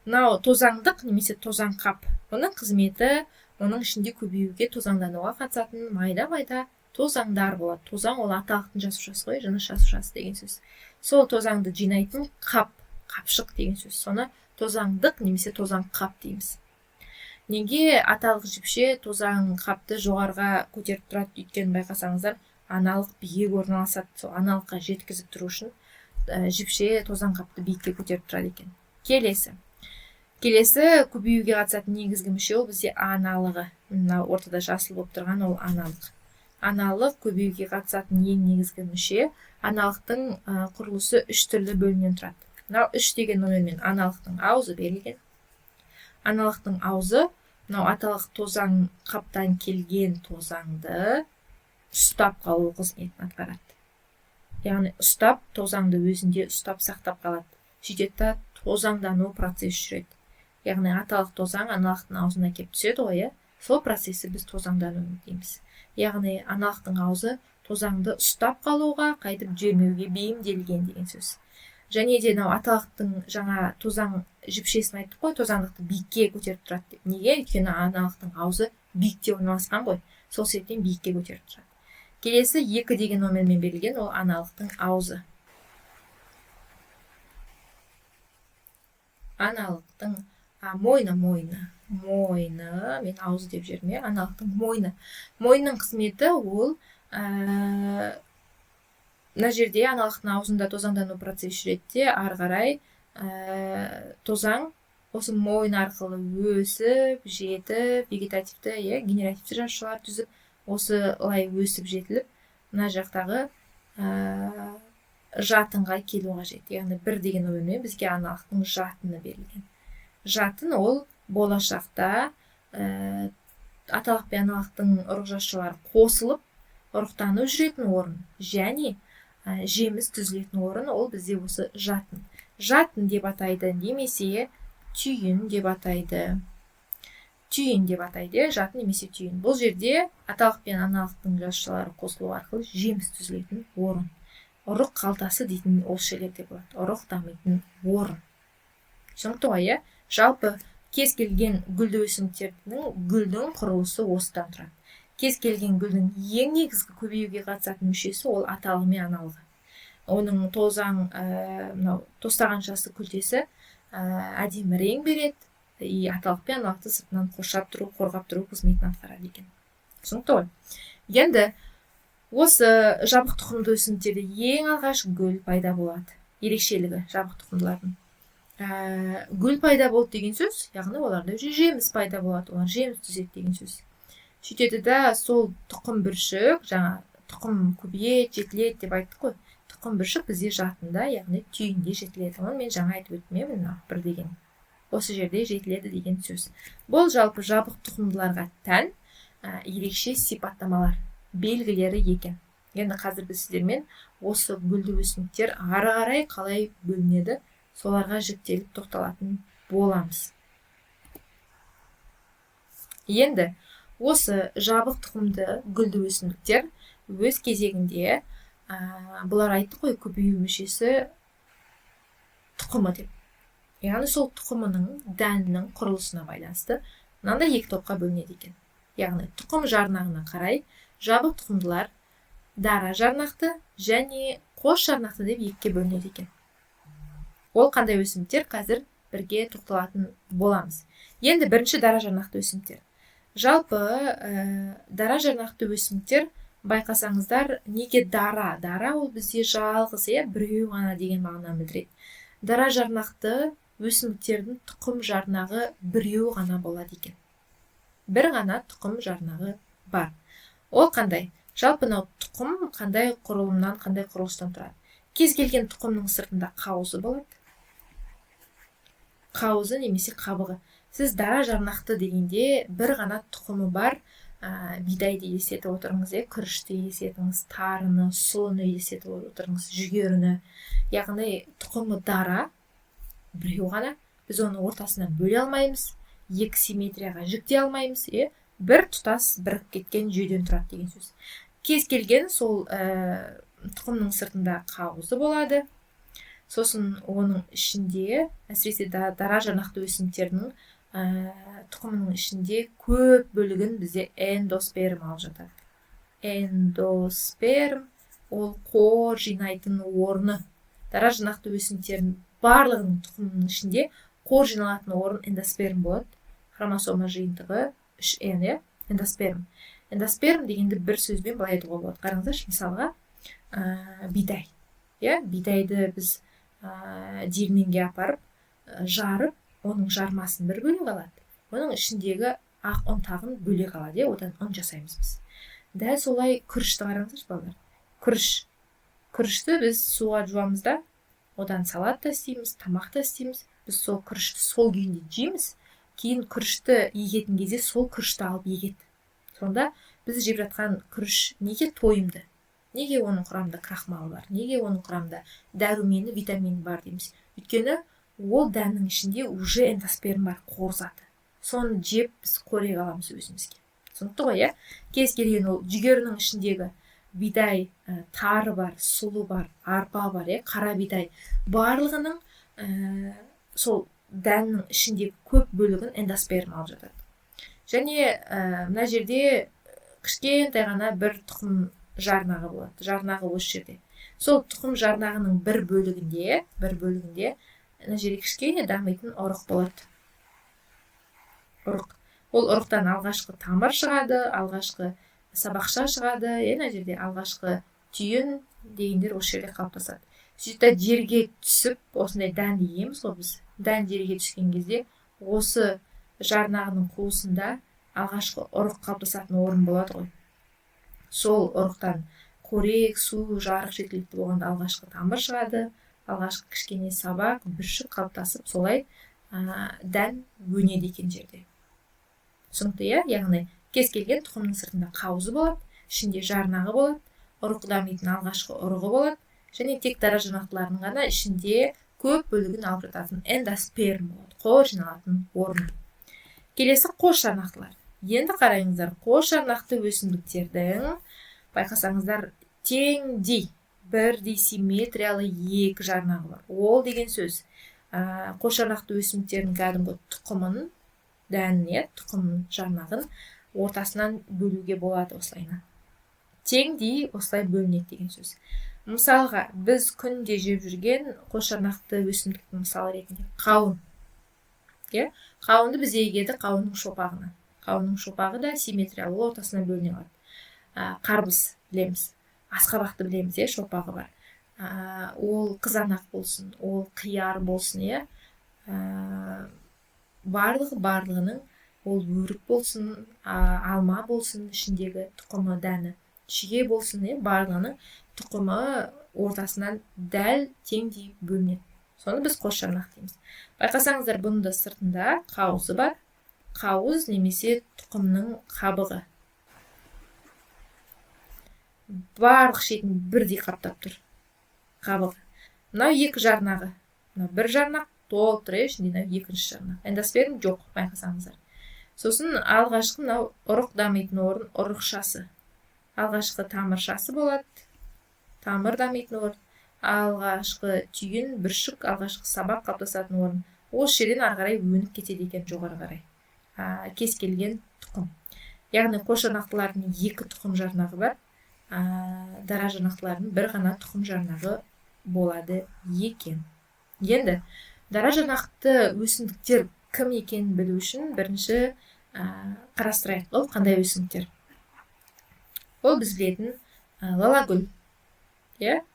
Тозаңдық немесе тозаң қап. Оның қызметі, оның ішінде көбеюге, тозаңдануға қатысатын майда-майда тозаңдар болады. Тозаң ол аталықтың жасушасы ғой, жыныс жасушасы деген сөз. Сол тозаңды жинайтын қап, қапшық деген сөз. Соны тозаңдық немесе тозаң қап дейміз. Неге аталық жіпше тозаң қапты жоғарға көтеріп тұрады? Өйткені байқасаңыздар, аналық биік орналасады. Сол аналыққа жеткізіп тұру үшін жіпше тозаң қапты биікке көтеріп тұрады екен. Келесі көбеюге қатысатын негізгі мүше ол бізде аналығы. Ортада жасыл болып тұрған ол аналық. Аналық көбеюге қатысатын ең негізгі мүше. Аналықтың құрылысы 3 түрлі бөлімнен тұрады. 3 деген номермен аналықтың аузы берілген. Аналықтың аузы, аталық тозаң қаптан келген тозаңды ұстап қалу қызметін атқарады. Яғни ұстап, тозаңды өзінде ұстап сақтап қалады. Сөйтеді тозаңдану процесі жүреді. Яғни аталық тозаң аналықтың аузына келіп түседі ғой, сол процесі біз тозаңдану дейміз. Яғни аналықтың аузы тозаңды ұстап қалуға, қайтып жібермеуге бейімделген деген сөз. Және де аталықтың жаңа тозаң жіпшесін айттық қой, тозаңдықты биікке көтеріп тұрады деп. Неге? Өйткені аналықтың аузы биікте орналасқан ғой, сол себептен биікке көтеріп тұрады. Келесі 2 деген номермен берілген, ол аналықтың аузы. Аналықтың мойны, мен аузы деп жүрмін, аналықтың мойны. Мойнның қызметі ол мына жерде аналықтың аузында тозаңдану процесі жүреді, ары қарай тозаң осы мойын арқылы өсіп, жетіп, вегетативті, генеративті жасушалар түзіп, осылай өсіп жетіліп, мына жақтағы жатынға келу қажет. Яғни 1 деген номермен бізге аналықтың жатыны берілген. Жатын ол болашақта аталық пен аналықтың ұрық жасушалары қосылып, ұрықтанып жүретін орын, және жеміс түзілетін орын, ол бізде осы жатын. Жатын деп атайды, немесе түйін деп атайды. Жатын немесе түйін. Бұл жерде аталық пен аналықтың жасушалары қосылу арқылы жеміс түзілетін орын. Ұрық қалтасы дейтін осы жерлерде болады. Ұрық дамитын орын. Түсінікті ғой, жалпы кез келген гүлді өсімдіктердің гүлдің құрылысы осыдан тұрады. Кез келген гүлдің ең негізгі көбеюге қатысатын мүшесі ол аталығы мен аналығы. Оның тостағаншасы күлтесі әдемі рең береді, аталық пен аналықты сыртынан қоршап тұру, қорғап тұру қызметін атқарады екен. Түсінікті ғой. Енді осы жабық тұқымды өсімдіктерде ең алғаш гүл пайда болады. Ерекшелігі жабық тұқымдылардың. Гүл пайда болды деген сөз, яғни оларда жеміс пайда болады, олар жеміс түзеді деген сөз. Сөйтеді да сол тұқым бүршік, жаңа тұқым көбейеді, жетіледі деп айттық қой. тұқым бүршік бізде жатында, яғни түйінде жетіледі. Оны мен жаңа айтып өттім, мына 1 деген осы жерде жетіледі деген сөз. Бұл жалпы жабық тұқымдыларға тән ерекше сипаттамалар, белгілері екен. Енді қазір біз сіздермен осы гүлді өсімдіктер ары қарай қалай бөлінеді, соларға жіктеліп тоқталатын боламыз. Енді осы жабық тұқымды гүлді өсімдіктер өз кезегінде бұлар айтты ғой, көбею мүшесі тұқымы деп. Яғни сол тұқымының дәнінің құрылысына байланысты мынандай 2 топқа бөлінеді екен. Яғни тұқым жарнағына қарай жабық тұқымдылар дара жарнақты және қос жарнақты деп 2-ке бөлінеді екен. Ол қандай өсімдіктер, қазір бірге тоқталатын боламыз. Енді бірінші дара жарнақты өсімдіктер. Жалпы дара жарнақты өсімдіктер, байқасаңыздар, неге дара? Дара ол бізде жалғыз, біреу ғана деген мағынаны білдіреді. Дара жарнақты өсімдіктердің тұқым жарнағы біреу ғана болады екен. Бір ғана тұқым жарнағы бар. Ол қандай? Жалпы тұқым қандай құрылымнан, қандай құрылыстан тұрады? Кез келген тұқымның сыртында қауызы болады. Қауызы немесе қабығы. Сіз дара жарнақты дегенде бір ғана тұқымы бар бидайды елестетіп отырыңыз, күрішті елестетіңіз, тарыны, сұлыны елестетіп отырыңыз, жүгеріні. Яғни тұқымы дара, біреу ғана. Біз оны ортасына бөле алмаймыз, 2 симметрияға жіктей алмаймыз, бір тұтас бірігіп кеткен жүйеден тұрады деген сөз. Кез келген сол тұқымның сыртында қауызы болады. Сосын оның ішінде, әсіресе дара жарнақты өсімдіктердің тұқымының ішінде көп бөлігін бізде эндосперм алып жатады. Эндосперм ол қор жинайтын орны. Дара жарнақты өсімдіктердің барлығының тұқымының ішінде қор жиналатын орын эндосперм болады. Хромосома жиынтығы 3n, эндосперм. Эндосперм дегенді бір сөзбен былай айтуға болады. Қараңыздаршы, мысалға, бидай. Бидайды біз диірменге апарып, жарып, оның жармасын бір бөлек алады. Оның ішіндегі ақ ұнтағын бөлек алады, одан ұн жасаймыз біз. Дәл солай күрішті қараңыздаршы, балалар. Күрішті біз суға жуамыз да, одан салат та істейміз, тамақ та істейміз. Біз сол күрішті сол күйінде жейміз. Кейін күрішті егетін кезде сол күрішті алып егеді. Сонда біз жеп жатқан күріш неге тойымды? Неге оның құрамында крахмалы бар? Неге оның құрамында дәрумені, витамин бар дейміз? Өйткені ол дәннің ішінде уже эндосперм бар, қор заты. Соны жеп біз қорек аламыз өзімізге. Сондықтан ғой, кез келген ол жүгерінің ішіндегі бидай, тары бар, сұлы бар, арпа бар, қара бидай, барлығының сол дәннің ішіндегі көп бөлігін эндосперм алып жатады. Және мына жерде кішкентай ғана бір тұқым жарнағы болады. Жарнағы осы жерде. Сол тұқым жарнағының бір бөлігінде мына жерде кішкене дамитын ұрық болады. Ұрық. Ол ұрықтан алғашқы тамыр шығады, алғашқы сабақша шығады, мына жерде алғашқы түйін дегендер осы жерде қалыптасады. Сөйтіп жерге түсіп, осындай дән егеміз ғой біз. Дән жерге түскен кезде осы жарнағының қуысында алғашқы ұрық қалыптасатын орын болады ғой. Сол ұрықтан қорек, су, жарық жеткілікті болғанда алғашқы тамыр шығады, алғашқы кішкене сабақ, бүршік қалыптасып, солай дән өнеді екен жерде. Түсінікті, яғни кез келген тұқымның сыртында қауызы болады, ішінде жарнағы болады, ұрық дамитын алғашқы ұрығы болады, және тек дара жарнақтылардың ғана ішінде көп бөлігін алып жататын эндосперм болады, қор жиналатын орны. Келесі қос жарнақтылар. Енді қарайыңыздар, қос жарнақты өсімдіктердің, байқасаңыздар, теңдей, бірдей симметриялы 2 жарнағы бар. Ол деген сөз, қос жарнақты өсімдіктердің кәдімгі тұқымын, дәніне, тұқымын жарнағын ортасынан бөлуге болады осылайна. Теңдей осылай бөлінеді деген сөз. Мысалға, біз күнде жеп жүрген қос жарнақты өсімдіктің мысалы ретінде қауын. Қауынды біз егеді қауынның шопағына. Қауынның шопағы да симметриялы ортасынан бөліне алады. Қарбыз білеміз, асқабақты білеміз, шопағы бар. Ол қызанақ болсын, ол қияр болсын, барлығының ол өрік болсын, алма болсын, ішіндегі тұқымы дәні, шие болсын, барлығының тұқымы ортасынан дәл теңдей бөлінеді. Соны біз қос жарнақ дейміз. Байқасаңыздар, бұның да сыртында қауызы бар. Қауыз немесе тұқымның қабығы. Барлық шетін бірдей қаптап тұр қабығы. Мынау екі жарнағы. Мынау бір жарнақ толып тұр, ішінде екінші жарнақ. Эндосперм жоқ, байқасаңыздар. Сосын алғашқы мынау ұрық дамитын орын ұрықшасы. Алғашқы тамыршасы болады. Тамыр дамитын орын. Алғашқы түйін, бүршік, алғашқы сабақ қалыптасатын орын. Осы жерден ары қарай өніп кетеді екен жоғары қарай. Кез келген тұқым. Яғни қос жарнақтылардың екі тұқым жарнағы бар. Дара жарнақтылардың бір ғана тұқым жарнағы болады екен. Енді дара жарнақты өсімдіктер кім екенін білу үшін бірінші қарастырайық. Ол қандай өсімдіктер? Ол біз білетін лалагүл,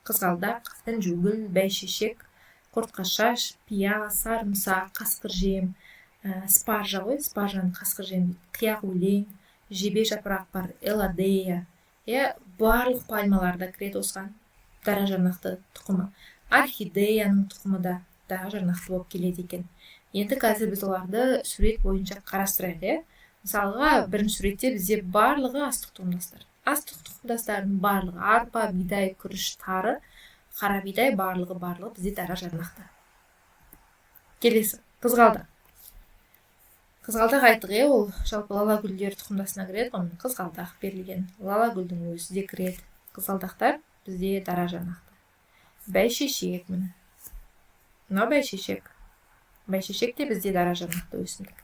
қызғалдақ, інжугүл, бәйшешек, құртқашаш, пияз, сарымсақ, қасқыр жем, спаржа ғой, спаржаның қасқыр жем дейді, қияқ өлең, жебе жапырақ бар, элладея, барлық пальмаларда кіреді осыған дара жарнақты тұқымы. Орхидеяның тұқымы да дара жарнақты болып келеді екен. Енді қазір біз оларды сурет бойынша қарастырайық. Мысалға, бірінші суретте бізде барлығы астық тұқымдастар. Астық тұқымдастардың барлығы арпа, бидай, күріш, тары, қара бидай барлығы бізде дара жарнақты. Келесі, қызғалдақ. Қызғалдақ айттық, ол жалпы лалагүлдер тұқымдасына кіреді, оның қызғалдақ берілген. Лалагүлдің өзі де кіреді. Қызғалдақтар бізде дара жарнақты. Бәйшешек міне. Мынау бәйшешек. Бәйшешек те бізде дара жарнақты өсімдік.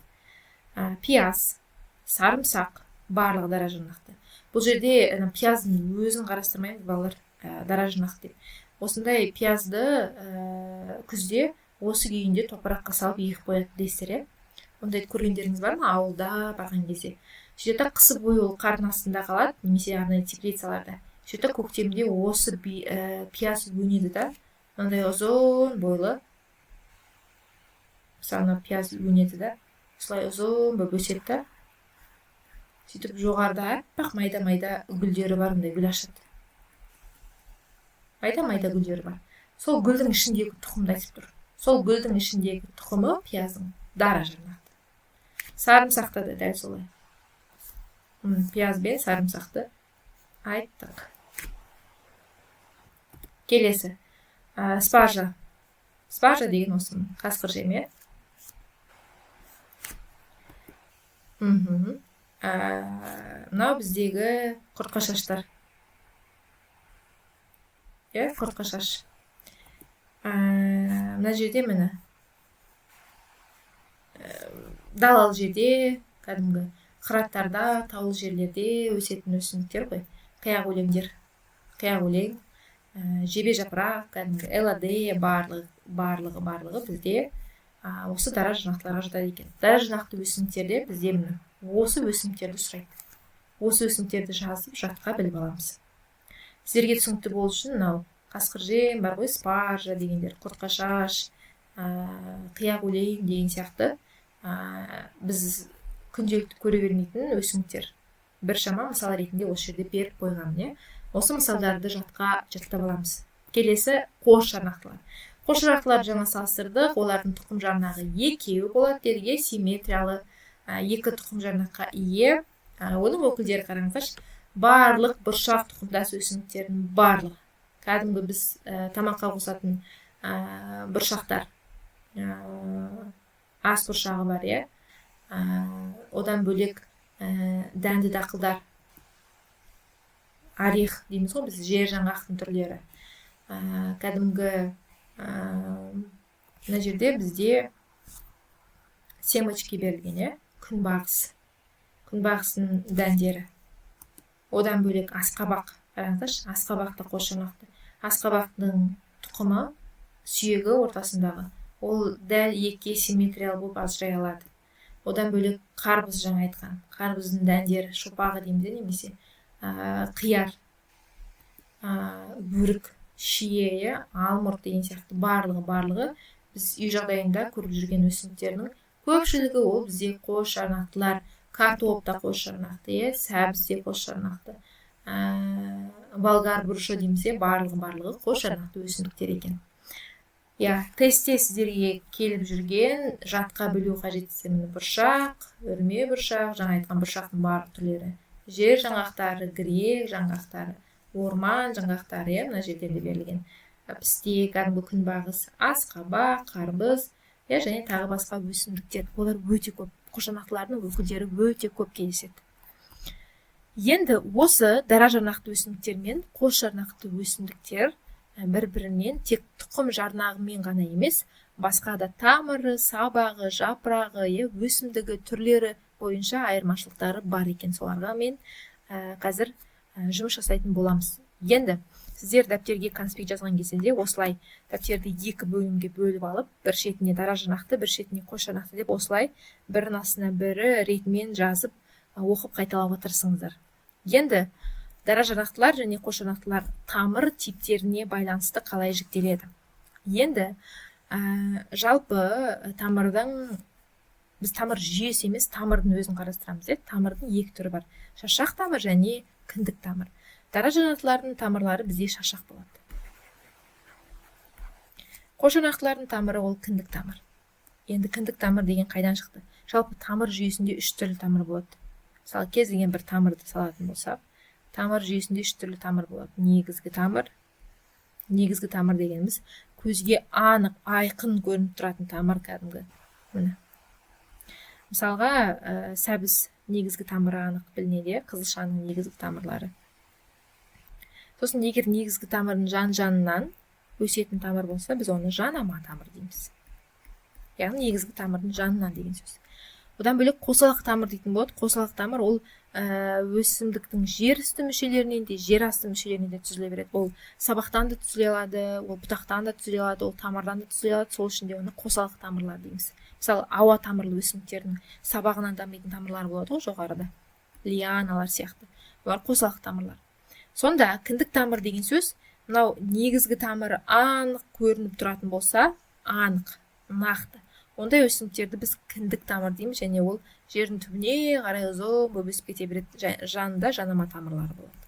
Пияз, сарымсақ барлығы дара жарнақты. Бұл жерде пияздың өзін қарастырмаймыз, балалар, дара жарнақты деп. Осындай пиязды күзде осы күйінде топыраққа салып егіп қояды дейсіздер. Ондай көргендеріңіз бар ма ауылда барған кезде? Жерде қысы бойы ол қардың астында қалады, немесе арнайы теплицаларда. Жерде көктемде осы пияз өнеді да, мынандай ұзын бойлы. Мысалы, пияз өнеді да, осылай ұзын болып өседі да. Сөйтіп жоғарда аппақ майда-майда гүлдері бар, ондай гүл ашады. Майда-майда гүлдері бар. Сол гүлдің ішіндегі тұқымды айтып тұр. Сол гүлдің ішіндегі тұқымы пияздың дара жарнақты. Сарымсақта да дәл солай. Пияз бен сарымсақты айттық. Келесі. Спаржа. Спаржа деген осы қасқыр жем. Мынау біздегі құртқашаштар. Құртқашаш. Мына жерде міне далалы жерде, кәдімгі қыраттарда, таулы жерлерде өсетін өсімдіктер ғой. Қияқ өлеңдер. Қияқ өлең, жебе жапырақ, кәдімгі элладея барлығы бізде осы дара жарнақтыларға жатады екен. Дара жарнақты өсімдіктерде бізде міне осы өсімдіктерді сұрайды. Осы өсімдіктерді жазып жатқа біліп аламыз. Сіздерге түсінікті болу үшін мынау қасқыр жем бар ғой, спаржа дегендер, құртқашаш, қияқ өлең деген сияқты біз күнделікті көре бермейтін өсімдіктер. Біршама мысал ретінде осы жерде беріп қойған. Осы мысалдарды жаттап аламыз. Келесі қос жарнақтылар. Қос жарнақтыларды жаңа салыстырдық. Олардың тұқым жарнағы екеуі болады деді, симметриялы екі тұқым жарнаққа ие. Оның өкілдері қараңыздаршы. Барлық бұршақ тұқымдас өсімдіктердің барлығы. Кәдімгі біз тамаққа қосатын бұршақтар. Ас бұршағы бар, одан бөлек дәнді дақылдар, орех дейміз ғой, біз жер жаңғақтың түрлері. Кәдімгі мына жерде бізде семечки берілген, күнбағыс. Күнбағыстың дәндері. Одан бөлек асқабақ. Қараңыздаршы, асқабақты қос жарнақты. Асқабақтың тұқымы сүйегі ортасындағы. Ол дәл екіге симметриялы болып ажырай алады. Одан бөлек қарбыз жаңа айтқан. Қарбыздың дәндері, шопағы дейміз, немесе қияр, бөрік, шие, алмұрт деген сияқты барлығы біз үй жағдайында көріп жүрген өсімдіктердің көпшілігі ол бізде қос жарнақтылар. Картоп та қос жарнақты, сәбіз де қос жарнақты. болгар бұрышы дейміз, барлығы қос жарнақты өсімдіктер екен. Тестте сіздерге келіп жүрген жатқа білу қажеттісінің бұршақ, өрме бұршақ, жаңа айтқан бұршақтың барлық түрлері, жер жаңғақтары, грек жаңғақтары, орман жаңғақтары, мына жерлерде берілген, пістек, кәдімгі күнбағыс, асқабақ, қарбыз, және тағы басқа өсімдіктер. Олар өте көп, қошанақтылардың өкілдері өте көп кездеседі. Енді осы дара жарнақты өсімдіктер мен қос жарнақты өсімдіктер бір-бірінен тек тұқым жарнағымен ғана емес, басқа да тамыры, сабағы, жапырағы, өсімдігі түрлері бойынша айырмашылықтары бар екен. Соларға мен қазір жұмыс жасайтын боламыз. Енді сіздер дәптерге конспект жазған кезінде осылай дәптерді екі бөлімге бөліп алып, бір шетіне дара жарнақты, бір шетіне қос жарнақты деп осылай бірінің астына бірі ретімен жазып оқып қайталап отырсыңыздар. Енді дара жарнақтылар және қос жарнақтылар тамыр типтеріне байланысты қалай жіктеледі? Енді жалпы тамырдың, біз тамыр жүйесі емес, тамырдың өзін қарастырамыз. Тамырдың екі түрі бар: шашақ тамыр және кіндік тамыр. Дара жарнақтылардың тамырлары бізде шашақ болады. Қос жарнақтылардың тамыры ол кіндік тамыр. Енді кіндік тамыр деген қайдан шықты? Жалпы тамыр жүйесінде үш түрлі тамыр болады. Мысалы, кез келген бір тамырды салатын болсақ, тамыр жүйесінде үш түрлі тамыр болады. Негізгі тамыр дегеніміз көзге анық, айқын көрініп тұратын тамыр, кәдімгі. Мысалға, сәбіз негізгі тамыры анық білінеді, қызылшаның негізгі тамырлары. Сосын егер негізгі тамырдың жан-жанынан өсетін тамыр болса, біз оны жанама тамыр дейміз. Яғни негізгі тамырдың жанынан деген сөз. Одан бөлек қосалқы тамыр дейтін болады. Қосалқы тамыр ол өсімдіктің жер үсті мүшелерінен де, жер асты мүшелерінен де түзіле береді. Ол сабақтан да түзіле алады, ол бұтақтан да түзіле алады, ол тамырдан да түзіле алады. Сол үшін де оны қосалқы тамырлар дейміз. Мысалы, ауа тамырлы өсімдіктердің сабағынан дамитын тамырлар болады ғой жоғарыда, лианалар сияқты. Олар қосалқы тамырлар. Сонда кіндік тамыр деген сөз, мынау негізгі тамыры анық көрініп тұратын болса, анық, нақты, ондай өсімдіктерді біз кіндік тамыр дейміз, және ол жердің түбіне қарай ұзын болып өсіп кете береді, жанында жанама тамырлары болады.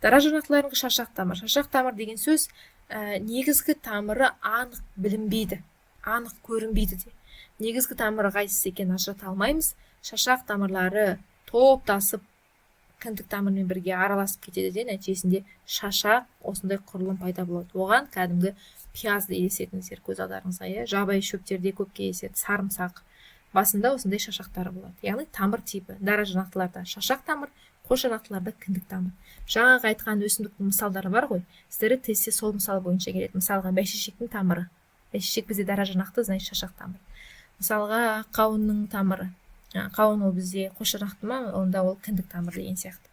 Дара жарнақтылардың шашақ тамыр. Шашақ тамыр деген сөз, негізгі тамыры анық білінбейді, анық көрінбейді де. Негізгі тамыры қайсысы екенін ажырата алмаймыз. Шашақ тамырлары топтасып кіндік тамырмен бірге араласып кетеді де, нәтижесінде шашақ осындай құрылым пайда болады. Оған кәдімгі пиязды елестетіңіздер көз алдарыңызға, жабайы шөптерде көп кездеседі, сарымсақ. Басында осындай шашақтары болады. Яғни тамыр типі. Дара жарнақтыларда шашақ тамыр, қос жарнақтыларда кіндік тамыр. Жаңағы айтқан өсімдіктің мысалдары бар ғой. Сіздері тестте сол мысал бойынша келеді. Мысалға, бәйшешектің тамыры. Бәйшешек бізде дара жарнақты, значит шашақ тамыр. Мысалға, қауынның тамыры. Қауын ол бізде қос жарнақты ма, онда ол кіндік тамыр деген сияқты.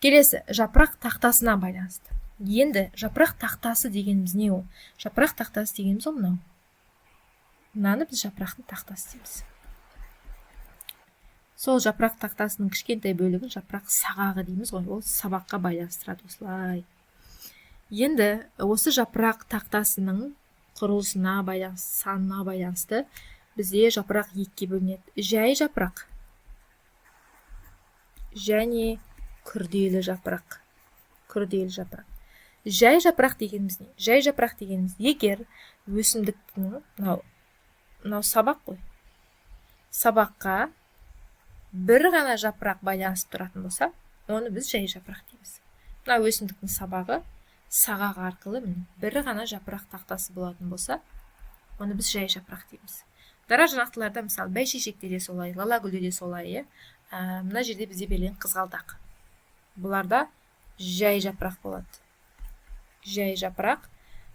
Келесі, жапырақ тақтасына байланысты. Енді жапырақ тақтасы дегеніміз не ол? Жапырақ тақтасы дегеніміз ол мынау. Мынаны біз жапырақтың тақтасы дейміз. Сол жапырақ тақтасының кішкентай бөлігін жапырақ сағағы дейміз ғой, ол сабаққа байланыстырады осылай. Енді осы жапырақ тақтасының құрылысына байланысты, санына байланысты бізде жапырақ екіге бөлінеді. Жай жапырақ және күрделі жапырақ. Күрделі жапырақ. Жай жапырақ дегеніміз не? Жай жапырақ дегеніміз, егер өсімдіктің, мынау сабақ қой. Сабаққа бір ғана жапырақ байланысып тұратын болса, оны біз жай жапырақ дейміз. Мынау өсімдіктің сабағы, сағақ арқылы бір ғана жапырақ тақтасы болатын болса, оны біз жай жапырақ дейміз. Дара жарнақтыларда, мысалы, бәйшешекте де солай, лалагүлде де солай, мына жерде бізде берілген қызғалдақ. Бұларда жай жапырақ болады. Жай жапырақ.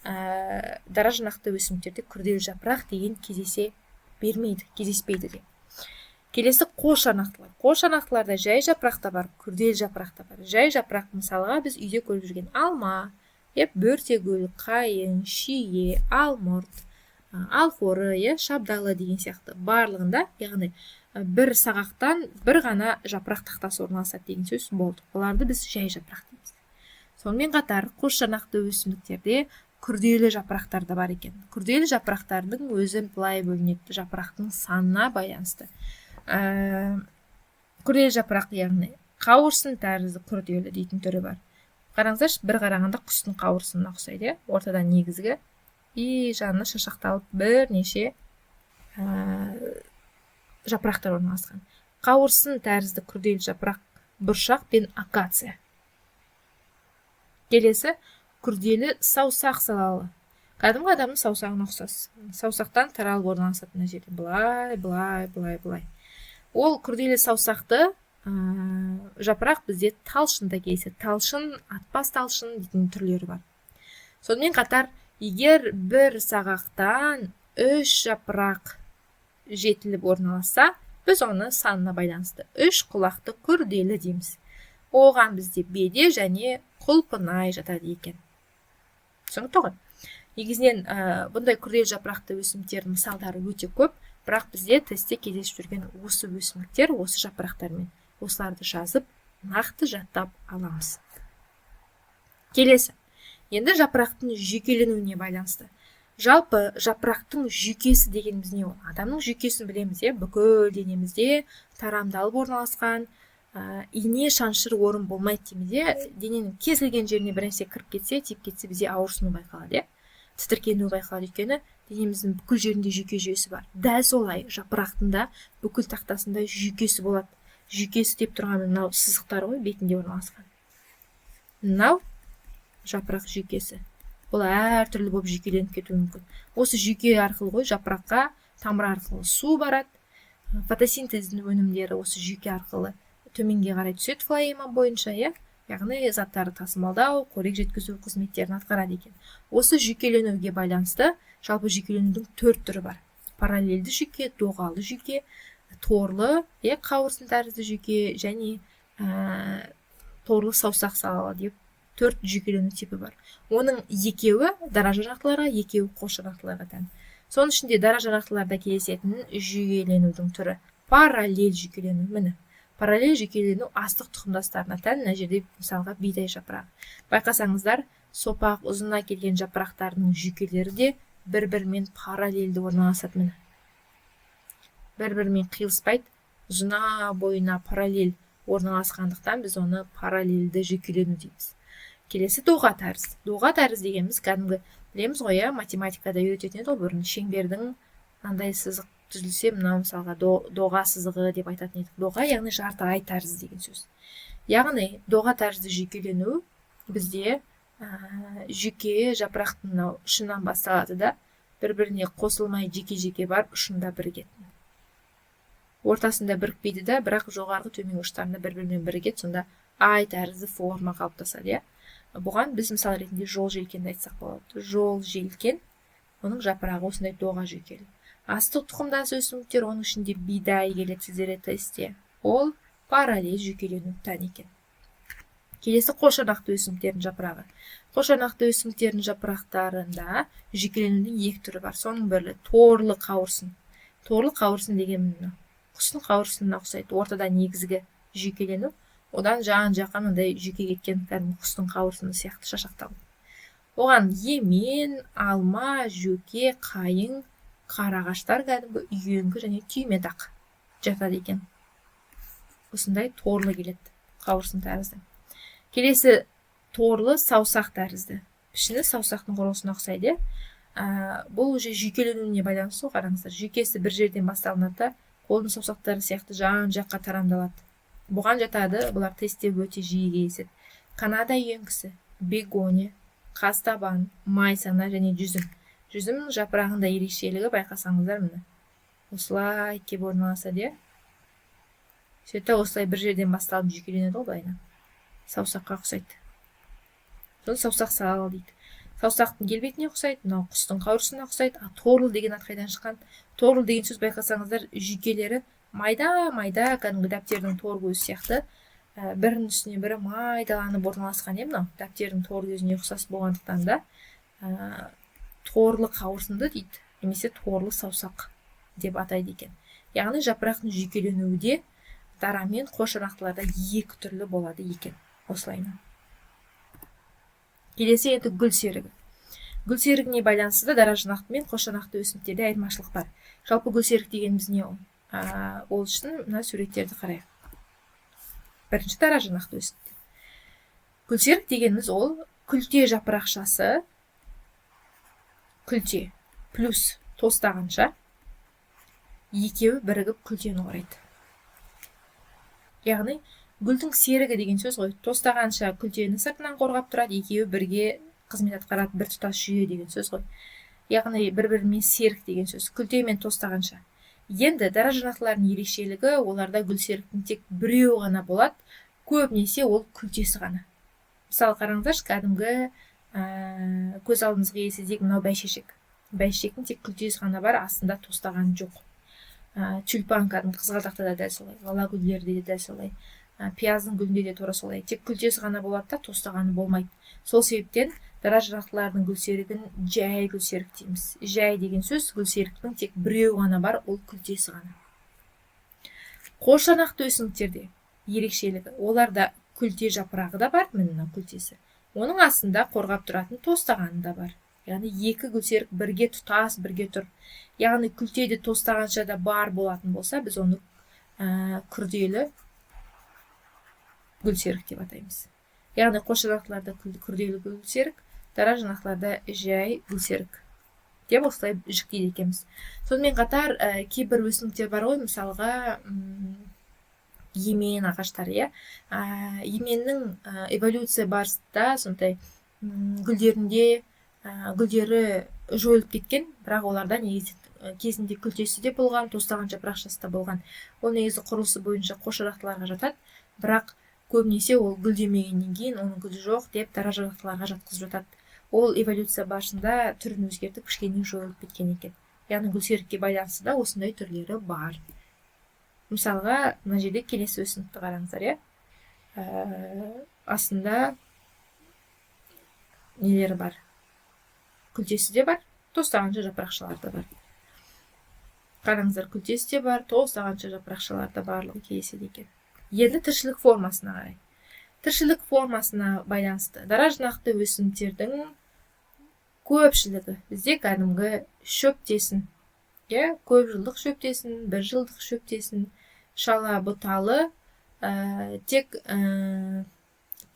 Дара жарнақты өсімдіктерде күрделі жапырақ деген кездеспейді де. Келесі қос жарнақтылар. Қос жарнақтыларда жай жапырақ та бар, күрделі жапырақ та бар. Жай жапырақ, мысалға, біз үйде көріп жүрген алма, бөртегүл, қайың, шие, алмұрт, алхоры, шабдалы деген сияқты барлығында, яғни бір сағақтан бір ғана жапырақ тақтасы орналасады деген сөз болды. Оларды біз жай жапырақ дейміз. Сонымен қатар қос жарнақты өсімдіктерде күрделі жапырақтар да бар екен. Күрделі жапырақтардың өзі былай бөлінеді, жапырақтың санына байланысты. Күрделі жапырақ, яғни қауырсын тәрізді күрделі дейтін түрі бар. Қараңыздаршы, бір қарағанда құстың қауырсынына ұқсайды, ортадан негізгі и жанына шашақталып бірнеше жапырақтар орналасқан. Қауырсын тәрізді күрделі жапырақ бұршақ пен акация. Келесі күрделі саусақ салалы. Кәдімгі адамның саусағына ұқсас. Саусақтан таралып орналасады мына жерде. Былай. Ол күрделі саусақты жапырақ бізде талшында кездеседі. Талшын, атпас талшын дейтін түрлері бар. Сонымен қатар, егер бір сағақтан 3 жапырақ жетіліп орналасса, біз оны санына байланысты 3 құлақты күрделі дейміз. Оған бізде беде және құлпынай жатады екен. Түсінікті ғой? Негізінен бұндай күрделі жапырақты өсімдіктердің мысалдары өте көп, бірақ бізде тестте кездесіп жүрген осы өсімдіктер осы жапырақтармен. Осыларды жазып, нақты жаттап аламыз. Келесі. Енді жапырақтың жүйкеленуіне байланысты. Жалпы жапырақтың жүйкесі дегеніміз не ол? Адамның жүйкесін білеміз, бүкіл денемізде тарамдалып орналасқан, ине шаншыр орын болмайды дейміз, дененің кез келген жеріне бір нәрсе кіріп кетсе, тиіп кетсе, бізде ауырсыну байқалады, тітіркену байқалады, өйткені денеміздің бүкіл жерінде жүйке жүйесі бар. Дәл солай жапырақтың бүкіл тақтасында жүйкесі болады. Жүйкесі деп тұрған мынау сызықтар ғой, бетінде орналасқан. Мынау жапырақ жүйкесі. Бұл әртүрлі болып жүйкеленіп кетуі мүмкін. Осы жүйке арқылы ғой жапыраққа тамыр арқылы су барады. Фотосинтездің өнімдері осы жүйке арқылы төменге қарай түседі флоема бойынша, яғни заттарды тасымалдау, қорек жеткізу қызметтерін атқарады екен. Осы жүйкеленуге байланысты жалпы жүйкеленудің 4 түрі бар. Параллельді жүйке, доғалы жүйке, торлы, қауырсын тәрізді жүйке және торлы саусақ салалы деп 4 жүйкелену типі бар. Оның екеуі дара жарақтыларға, екеуі қос жарақтыларға тән. Соның ішінде дара жарақтыларда кездесетін жүйкеленудің түрі параллель жүйкелену. Міне, параллель жүйкелену астық тұқымдастарына тән. Мына жерде мысалға бидай жапырағы. Байқасаңыздар, сопақ ұзына келген жапырақтардың жүйкелері де бір-бірімен параллельді орналасады. Міне, бір-бірімен қиылыспайды, ұзына бойына параллель орналасқандықтан біз оны параллельді жүйкелену дейміз. Келесі доға тәріз. Доға тәріз дегеніміз кәдімгі білеміз ғой, математикада үйрететін еді, бұрын шеңбердің андай сызық түзілсе, мына мысалға доға сызығы деп айтатын едік. Доға яғни жарты ай тәріз деген сөз. Яғни доға тәрізді жүйкелену бізде жүйке жапырақтың ұшынан басталады да, бір-біріне қосылмай жеке-жеке барып ұшында бірігеді. Ортасында бірікпейді да, бірақ жоғарғы төмен ұштарында бір-бірімен бірігеді, сонда ай тәрізді форма қалыптасады. Бұған біз мысал ретінде жол желкенді айтсақ болады. Жол желкен, оның жапырағы осындай доға жүйкелі. Астық тұқымдас өсімдіктер, оның ішінде бидай келеді сіздерге тестте. Ол параллель жүйкелену тән екен. Келесі қошырнақты өсімдіктердің жапырағы. Қошырнақты өсімдіктердің жапырақтарында жүйкеленудің 2 түрі бар. Соның бірі торлы қауырсын. Торлы қауырсын деген құстың қауырсынына ұқсайды. Ортада негізгі жүйкелену, одан жан-жаққа мынандай жүйке кеткен құстың қауырсыны сияқты шашақталып. Оған емен, алма, жөке, қайың, қарағаштар кәдімгі үйеңкі және түймедақ жатады екен. Осындай торлы келеді қауырсын тәрізді. Келесі торлы саусақ тәрізді. Пішіні саусақтың құрылысына ұқсайды. Бұл уже жүйкеленуіне байланысты. Қараңыздар, жүйкесі бір жерден басталынады, қолдың саусақтары сияқты жан-жаққа тарамдалады. Бұған жатады, бұлар тестте өте жиі кездеседі. Канада үйеңкісі, бегония, қазтабан, майсана және жүзім. Жүзімнің жапырағында ерекшелігі байқасаңыздар міне. Осылай кеп орналасады. Сөйтіп осылай бір жерден басталып жүйкеленеді ғой былайынан. Саусаққа ұқсайды. Соны саусақ салалы дейді. Саусақтың келбетіне ұқсайды, мынау құстың қауырсынына ұқсайды. Торлы деген ат қайдан шыққан? Торлы деген сөз байқасаңыздар, жүйкелері майда-майда кәдімгі дәптердің тор көзі сияқты бірінің үстіне бірі майдаланып орналасқан. Мынау дәптердің тор көзіне ұқсас болғандықтан да торлы қауырсынды дейді, немесе торлы саусақ деп атайды екен. Яғни жапырақтың жүйкеленуі де дара мен қошырнақтыларда 2 түрлі болады екен. Осылайынан. Келесі енді гүл серігі. Гүл серігіне байланысты дара жарақты мен қошырнақты өсімдіктерде айырмашылық бар. Жалпы гүл серік дегеніміз не ол? Ол үшін мына суреттерді қарайық. бірінші дара жұрнақты өсімдіктер. Гүлсерік дегеніміз ол күлте жапырақшасы, күлте плюс тостағанша екеуі бірігіп күлтені құрайды. Яғни гүлдің серігі деген сөз ғой. Тостағанша күлтені сыртынан қорғап тұрады, екеуі бірге қызмет атқарады, бір тұтас жүйе деген сөз ғой. Яғни бір-бірімен серік деген сөз. Күлте мен тостағанша. Енді дара жұрнақтылардың ерекшелігі, оларда гүлсеріктің тек біреуі ғана болады, көбінесе ол күлтесі ғана. Мысалы қараңыздаршы, кәдімгі көз алдыңызға елестетейік, мынау бәйшешек. Бәйшешектің тек күлтесі ғана бар, астында тостаған жоқ. Тюльпан кәдімгі қызғалдақта да дәл солай, лала гүлдерде де дәл солай, пияздың гүлінде де тура солай. Тек күлтесі ғана болады да, тостағаны болмайды. Сол себептен дара жұрнақтылардың гүлсерігін жай гүлсерік дейміз. Жай деген сөз гүлсеріктің тек біреуі ғана бар, ол күлтесі ғана. Қосжанақты өсімдіктерде ерекшелігі, оларда күлте жапырағы да бар, міне күлтесі. Оның астында қорғап тұратын тостағаны да бар. Яғни екі гүлсерік бірге тұтас, бірге тұр. Яғни күлтеде тостағанша да бар болатын болса, біз оны күрделі гүлсерік деп атаймыз. Яғни қосжанақтыларда күрделі гүлсерік, дара жұрнақтыларда жай гүлсерік деп осылай жіктейді екенбіз. Сонымен қатар кейбір өсімдіктер бар ғой, мысалға емен ағаштары, еменнің эволюция барысында сондай гүлдері жойылып кеткен, бірақ оларда негізі кезінде күлтесі де болған, тостаған жапырақшасы да болған. Ол негізі құрылысы бойынша қосжанақтыларға жатады, бірақ көбінесе ол гүлдемегеннен кейін оның гүлі жоқ деп дара жұрнақтыларға жатқызып жатады. Ол эволюция барысында түрін өзгертіп кішкене жойылып кеткен екен. Яғни гүлсерікке байланысты да осындай түрлері бар. Мысалға, мына жерде келесі өсімдікті қараңыздар, астында нелері бар? Күлтесі де бар, тостағанша жапырақшалар да бар. Қараңыздар, күлтесі де бар, тостағанша жапырақшалар да барлығы келеседі екен. Енді тіршілік формасына қарай. Тіршілік формасына байланысты дара жұрнақты өсімдіктердің көпшілігі бізде кәдімгі шөптесін, көп жылдық шөптесін, бір жылдық шөптесін, шала бұталы, тек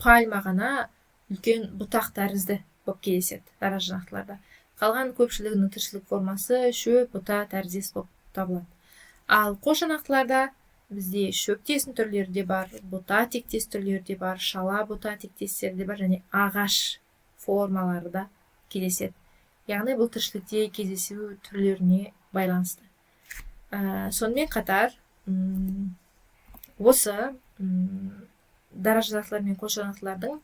пальма ғана үлкен бұтақ тәрізді болып кездеседі дара жұрнақтыларда. Қалған көпшілігінің тіршілік формасы шөп, бұта, тәріздес болып табылады. Ал қосжанақтыларда бізде шөптесін түрлері де бар, бұта тектес түрлері де бар, шала бұта тектестері де бар, және ағаш формалары да кездеседі. Яғни бұл тіршілікте кездесу түрлеріне байланысты. Сонымен қатар осы дара жұрнақтылар мен қосжанақтылардың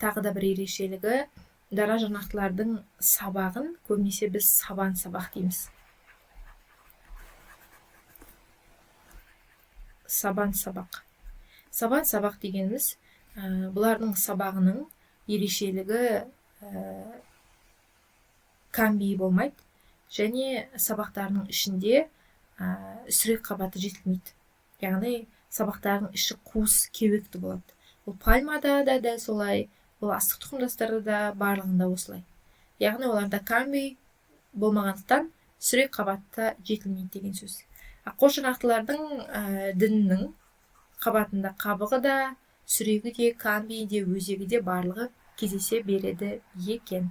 тағы да бір ерекшелігі, дара жұрнақтылардың сабағын көбінесе біз сабан сабақ дейміз. Сабан сабақ. Сабан сабақ дегеніміз, бұлардың сабағының ерекшелігі камбий болмайды, және сабақтарының ішінде сүрек қабаты жетілмейді. Яғни сабақтарының іші қуыс кеуекті болады. Бұл пальмада да дәл солай, бұл астық тұқымдастары да барлығында осылай. Яғни оларда камбий болмағандықтан сүрек қабатта жетілмейді деген сөз. Қосжанақтылардың дінінің қабатында қабығы да, сүрегі де, камбий де, өзегі де барлығы кездесе береді екен.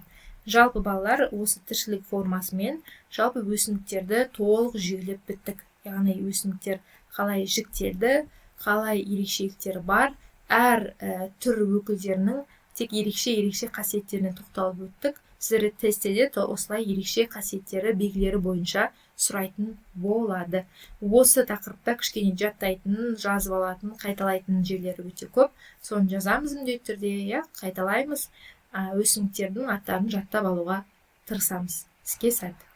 Жалпы балалар осы тіршілік формасымен жалпы өсімдіктерді толық жүйелеп біттік. Яғни өсімдіктер қалай жіктелді, қалай ерекшеліктері бар, әр түр өкілдерінің тек ерекше қасиеттеріне тоқталып өттік. Сіздерді тестеде осылай ерекше қасиеттері белгілері бойынша сұрайтын болады. Осы тақырыпта кішкене жаттайтын, жазып алатын, қайталайтын жерлері өте көп. Соны жазамыз міндетті түрде, қайталаймыз, өсімдіктердің аттарын жаттап алуға тырысамыз. Іске сәт.